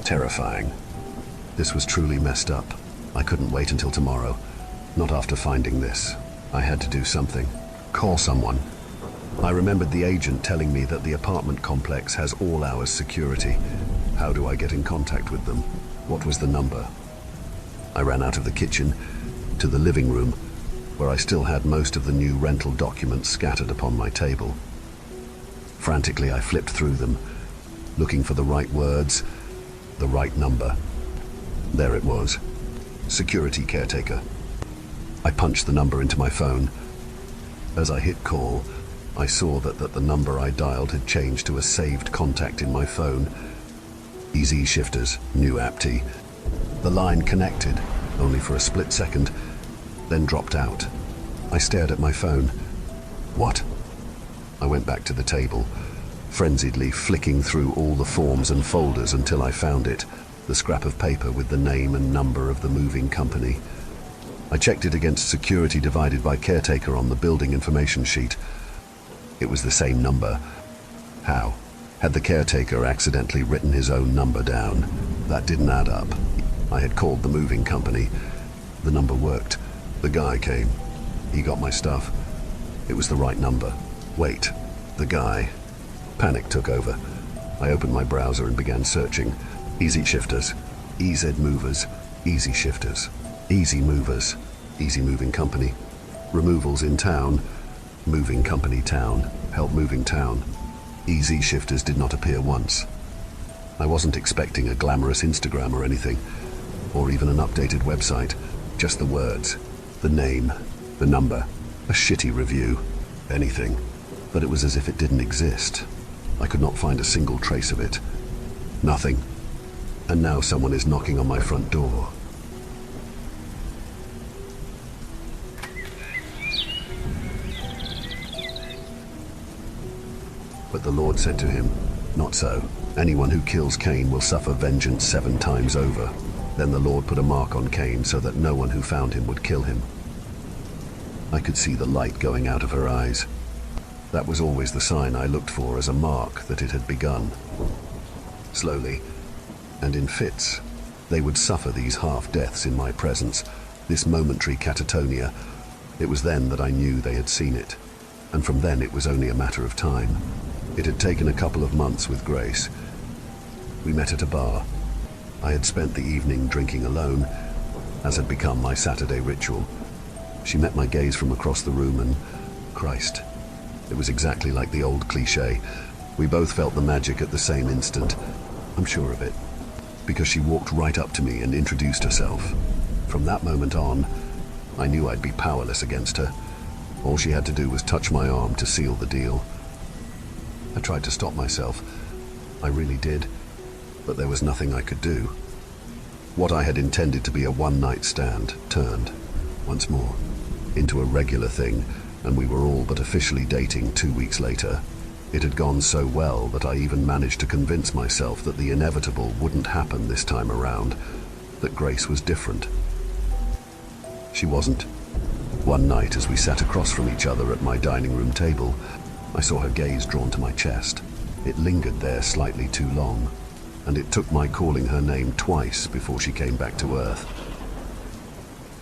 Terrifying. This was truly messed up. I couldn't wait until tomorrow. Not after finding this. I had to do something. Call someone. I remembered the agent telling me that the apartment complex has all hours security. How do I get in contact with them? What was the number? I ran out of the kitchen to the living room, where I still had most of the new rental documents scattered upon my table. Frantically, I flipped through them, looking for the right words, the right number. There it was. Security caretaker. I punched the number into my phone. As I hit call, I saw that the number I dialed had changed to a saved contact in my phone. Easy Shifters, new aptee. The line connected, only for a split second, then dropped out. I stared at my phone. What? I went back to the table, frenziedly flicking through all the forms and folders until I found it, the scrap of paper with the name and number of the moving company. I checked it against security divided by caretaker on the building information sheet. It was the same number. How? Had the caretaker accidentally written his own number down? That didn't add up. I had called the moving company. The number worked. The guy came. He got my stuff. It was the right number. Wait. The guy. Panic took over. I opened my browser and began searching. Easy Shifters. EZ Movers. Easy Shifters. Easy Movers. Easy Moving Company. Removals in town. Moving Company town. Help moving town. Easy Shifters did not appear once. I wasn't expecting a glamorous Instagram or anything, or even an updated website. Just the words, the name, the number, a shitty review, anything. But it was as if it didn't exist. I could not find a single trace of it. Nothing. And now someone is knocking on my front door. But the Lord said to him, "Not so. Anyone who kills Cain will suffer vengeance 7 times over." Then the Lord put a mark on Cain so that no one who found him would kill him. I could see the light going out of her eyes. That was always the sign I looked for as a mark that it had begun. Slowly, and in fits, they would suffer these half-deaths in my presence, this momentary catatonia. It was then that I knew they had seen it, and from then it was only a matter of time. It had taken a couple of months with Grace. We met at a bar. I had spent the evening drinking alone, as had become my Saturday ritual. She met my gaze from across the room and, Christ, it was exactly like the old cliché. We both felt the magic at the same instant. I'm sure of it, because she walked right up to me and introduced herself. From that moment on, I knew I'd be powerless against her. All she had to do was touch my arm to seal the deal. I tried to stop myself. I really did, but there was nothing I could do. What I had intended to be a one-night stand turned, once more, into a regular thing, and we were all but officially dating 2 weeks later. It had gone so well that I even managed to convince myself that the inevitable wouldn't happen this time around, that Grace was different. She wasn't. One night, as we sat across from each other at my dining room table, I saw her gaze drawn to my chest. It lingered there slightly too long, and it took my calling her name twice before she came back to earth.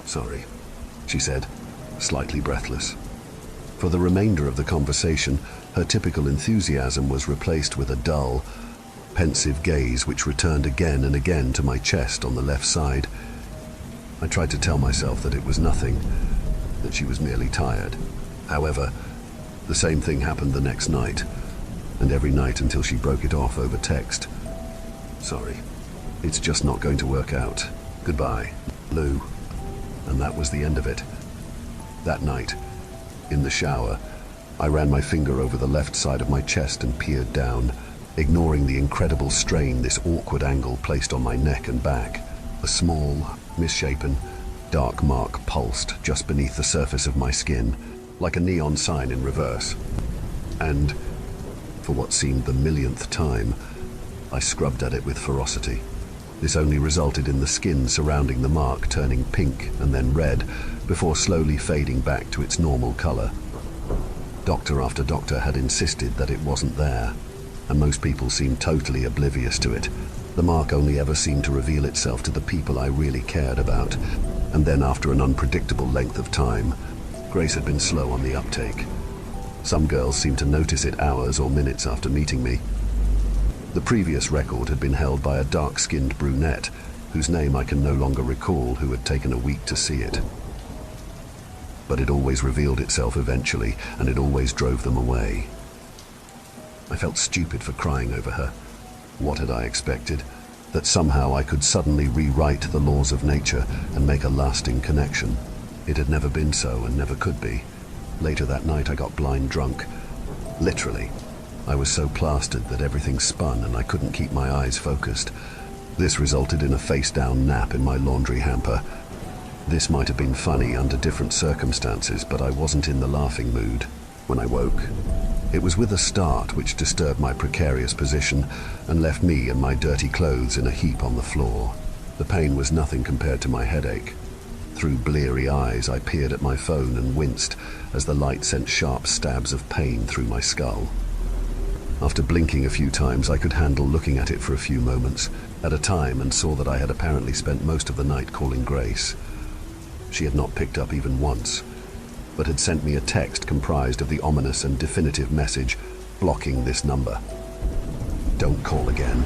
"Sorry," she said, slightly breathless. For the remainder of the conversation, her typical enthusiasm was replaced with a dull, pensive gaze which returned again and again to my chest on the left side. I tried to tell myself that it was nothing, that she was merely tired. However, the same thing happened the next night, and every night until she broke it off over text. "Sorry, it's just not going to work out. Goodbye, Lou." And that was the end of it. That night, in the shower, I ran my finger over the left side of my chest and peered down, ignoring the incredible strain this awkward angle placed on my neck and back. A small, misshapen, dark mark pulsed just beneath the surface of my skin, like a neon sign in reverse. And, for what seemed the millionth time, I scrubbed at it with ferocity. This only resulted in the skin surrounding the mark turning pink and then red, before slowly fading back to its normal color. Doctor after doctor had insisted that it wasn't there, and most people seemed totally oblivious to it. The mark only ever seemed to reveal itself to the people I really cared about, and then after an unpredictable length of time, Grace had been slow on the uptake. Some girls seemed to notice it hours or minutes after meeting me. The previous record had been held by a dark-skinned brunette, whose name I can no longer recall, who had taken a week to see it. But it always revealed itself eventually, and it always drove them away. I felt stupid for crying over her. What had I expected? That somehow I could suddenly rewrite the laws of nature and make a lasting connection. It had never been so and never could be. Later that night I got blind drunk. Literally. I was so plastered that everything spun and I couldn't keep my eyes focused. This resulted in a face-down nap in my laundry hamper. This might have been funny under different circumstances, but I wasn't in the laughing mood when I woke. It was with a start which disturbed my precarious position and left me and my dirty clothes in a heap on the floor. The pain was nothing compared to my headache. Through bleary eyes, I peered at my phone and winced as the light sent sharp stabs of pain through my skull. After blinking a few times, I could handle looking at it for a few moments at a time and saw that I had apparently spent most of the night calling Grace. She had not picked up even once, but had sent me a text comprised of the ominous and definitive message blocking this number. Don't call again.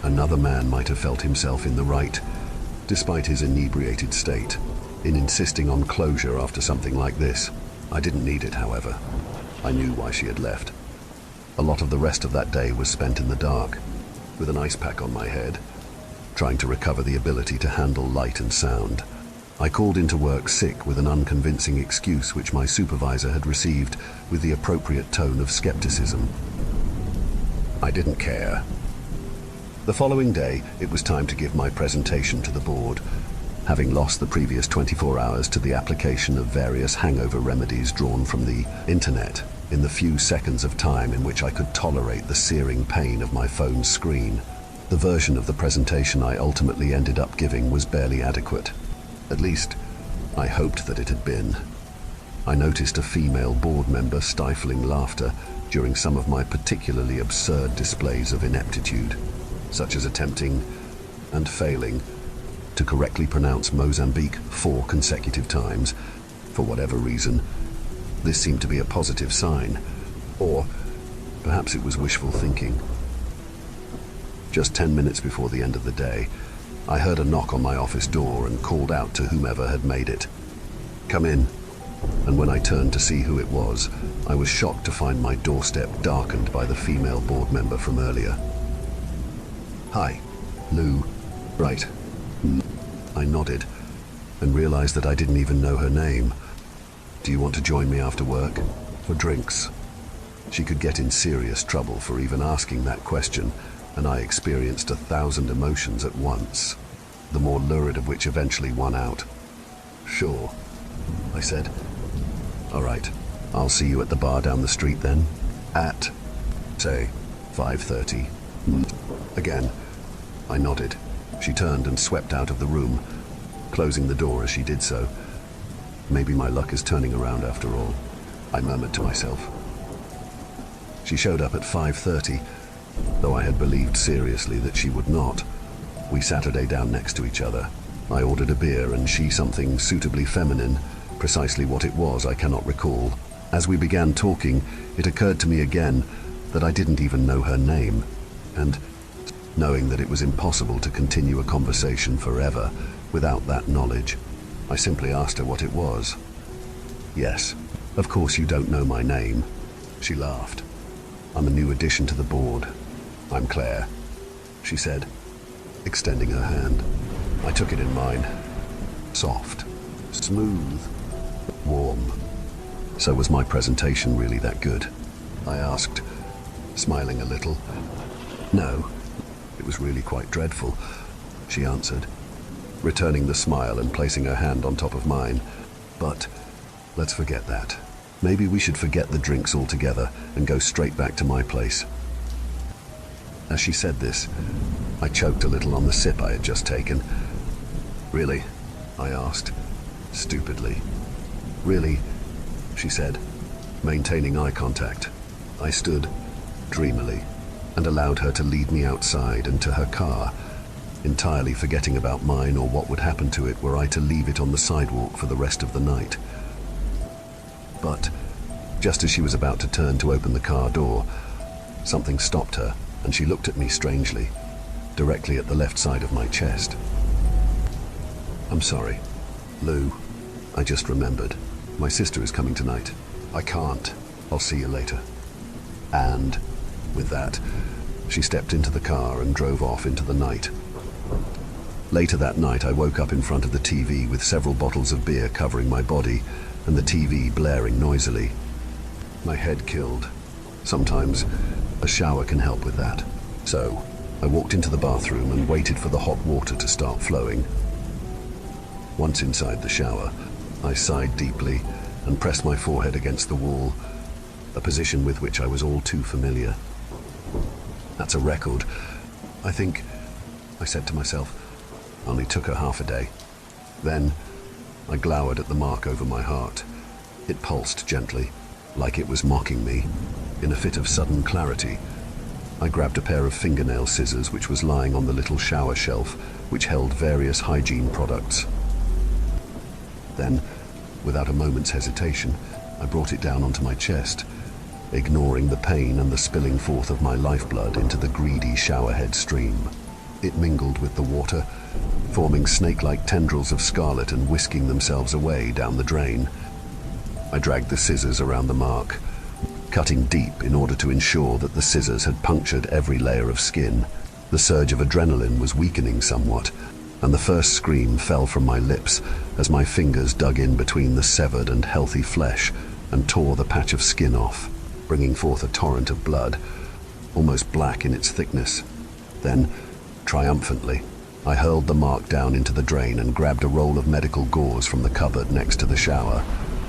Another man might have felt himself in the right, despite his inebriated state, in insisting on closure after something like this. I didn't need it, however. I knew why she had left. A lot of the rest of that day was spent in the dark, with an ice pack on my head, trying to recover the ability to handle light and sound. I called into work sick with an unconvincing excuse which my supervisor had received with the appropriate tone of skepticism. I didn't care. The following day, it was time to give my presentation to the board, having lost the previous 24 hours to the application of various hangover remedies drawn from the internet in the few seconds of time in which I could tolerate the searing pain of my phone's screen. The version of the presentation I ultimately ended up giving was barely adequate. At least, I hoped that it had been. I noticed a female board member stifling laughter during some of my particularly absurd displays of ineptitude, such as attempting, and failing, to to correctly pronounce Mozambique 4 consecutive times. For whatever reason, this seemed to be a positive sign. Or perhaps it was wishful thinking. Just 10 minutes before the end of the day, I heard a knock on my office door and called out to whomever had made it. "Come in." And when I turned to see who it was, I was shocked to find my doorstep darkened by the female board member from earlier. "Hi, Lou." "Right." I nodded and realized that I didn't even know her name. "Do you want to join me after work? For drinks?" She could get in serious trouble for even asking that question, and I experienced 1,000 emotions at once, the more lurid of which eventually won out. "Sure," I said. "All right, I'll see you at the bar down the street then, at, say, 5:30. Again, I nodded. She turned and swept out of the room, closing the door as she did so. Maybe my luck is turning around after all, I murmured to myself. She showed up at 5:30, though I had believed seriously that she would not. We sat her down next to each other. I ordered a beer and she something suitably feminine. Precisely what it was, I cannot recall. As we began talking, it occurred to me again that I didn't even know her name, and knowing that it was impossible to continue a conversation forever without that knowledge, I simply asked her what it was. "Yes, of course you don't know my name." She laughed. "I'm a new addition to the board. I'm Claire," she said, extending her hand. I took it in mine. Soft, smooth, warm. So was my presentation really that good? I asked, smiling a little. "No, it was really quite dreadful," she answered, returning the smile and placing her hand on top of mine. "But let's forget that. Maybe we should forget the drinks altogether and go straight back to my place." As she said this, I choked a little on the sip I had just taken. "Really?" I asked, stupidly. "Really?" she said, maintaining eye contact. I stood, dreamily, and allowed her to lead me outside and to her car, entirely forgetting about mine or what would happen to it were I to leave it on the sidewalk for the rest of the night. But just as she was about to turn to open the car door, something stopped her, and she looked at me strangely, directly at the left side of my chest. "I'm sorry, Lou. I just remembered. My sister is coming tonight. I can't. I'll see you later." And with that, she stepped into the car and drove off into the night. Later that night, I woke up in front of the TV with several bottles of beer covering my body and the TV blaring noisily. My head killed. Sometimes a shower can help with that. So I walked into the bathroom and waited for the hot water to start flowing. Once inside the shower, I sighed deeply and pressed my forehead against the wall, a position with which I was all too familiar. "That's a record. I think," I said to myself. "Only took her half a day." Then I glowered at the mark over my heart. It pulsed gently, like it was mocking me. In a fit of sudden clarity, I grabbed a pair of fingernail scissors which was lying on the little shower shelf, which held various hygiene products. Then, without a moment's hesitation, I brought it down onto my chest, ignoring the pain and the spilling forth of my lifeblood into the greedy showerhead stream. It mingled with the water, forming snake-like tendrils of scarlet and whisking themselves away down the drain. I dragged the scissors around the mark, cutting deep in order to ensure that the scissors had punctured every layer of skin. The surge of adrenaline was weakening somewhat, and the first scream fell from my lips as my fingers dug in between the severed and healthy flesh and tore the patch of skin off, bringing forth a torrent of blood, almost black in its thickness. Then, triumphantly, I hurled the mark down into the drain and grabbed a roll of medical gauze from the cupboard next to the shower,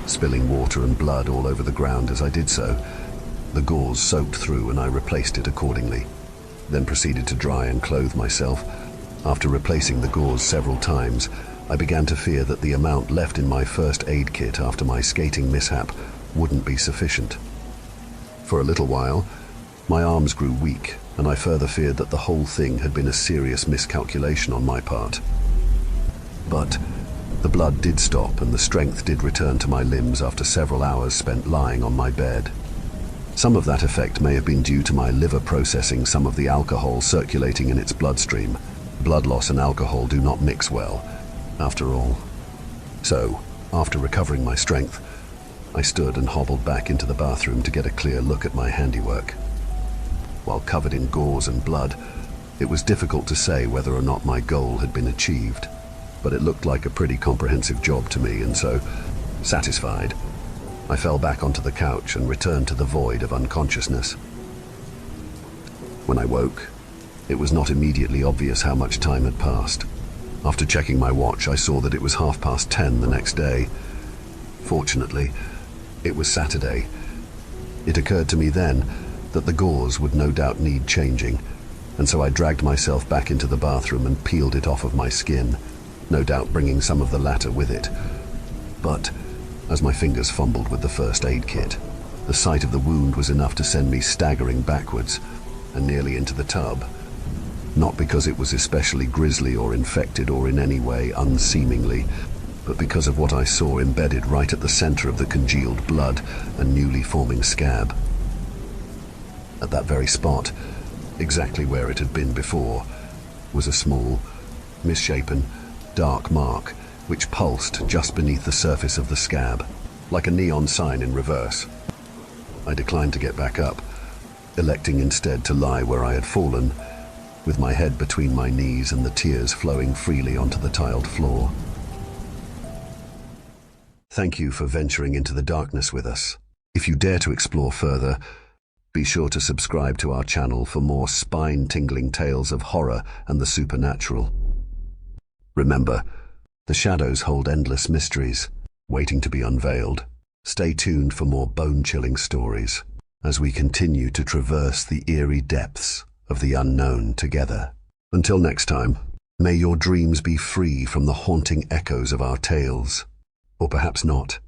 spilling water and blood all over the ground as I did so. The gauze soaked through and I replaced it accordingly, then proceeded to dry and clothe myself. After replacing the gauze several times, I began to fear that the amount left in my first aid kit after my skating mishap wouldn't be sufficient. For a little while, my arms grew weak, and I further feared that the whole thing had been a serious miscalculation on my part. But the blood did stop and the strength did return to my limbs after several hours spent lying on my bed. Some of that effect may have been due to my liver processing some of the alcohol circulating in its bloodstream. Blood loss and alcohol do not mix well, after all. So, after recovering my strength, I stood and hobbled back into the bathroom to get a clear look at my handiwork. While covered in gauze and blood, it was difficult to say whether or not my goal had been achieved, but it looked like a pretty comprehensive job to me, and so, satisfied, I fell back onto the couch and returned to the void of unconsciousness. When I woke, it was not immediately obvious how much time had passed. After checking my watch, I saw that it was 10:30 the next day. Fortunately, it was Saturday. It occurred to me then that the gauze would no doubt need changing, and so I dragged myself back into the bathroom and peeled it off of my skin, no doubt bringing some of the latter with it. But as my fingers fumbled with the first aid kit, the sight of the wound was enough to send me staggering backwards and nearly into the tub. Not because it was especially grisly or infected or in any way unseemingly, but because of what I saw embedded right at the center of the congealed blood and newly forming scab. At that very spot, exactly where it had been before, was a small, misshapen, dark mark which pulsed just beneath the surface of the scab, like a neon sign in reverse. I declined to get back up, electing instead to lie where I had fallen, with my head between my knees and the tears flowing freely onto the tiled floor. Thank you for venturing into the darkness with us. If you dare to explore further, be sure to subscribe to our channel for more spine-tingling tales of horror and the supernatural. Remember, the shadows hold endless mysteries, waiting to be unveiled. Stay tuned for more bone-chilling stories as we continue to traverse the eerie depths of the unknown together. Until next time, may your dreams be free from the haunting echoes of our tales. Or perhaps not.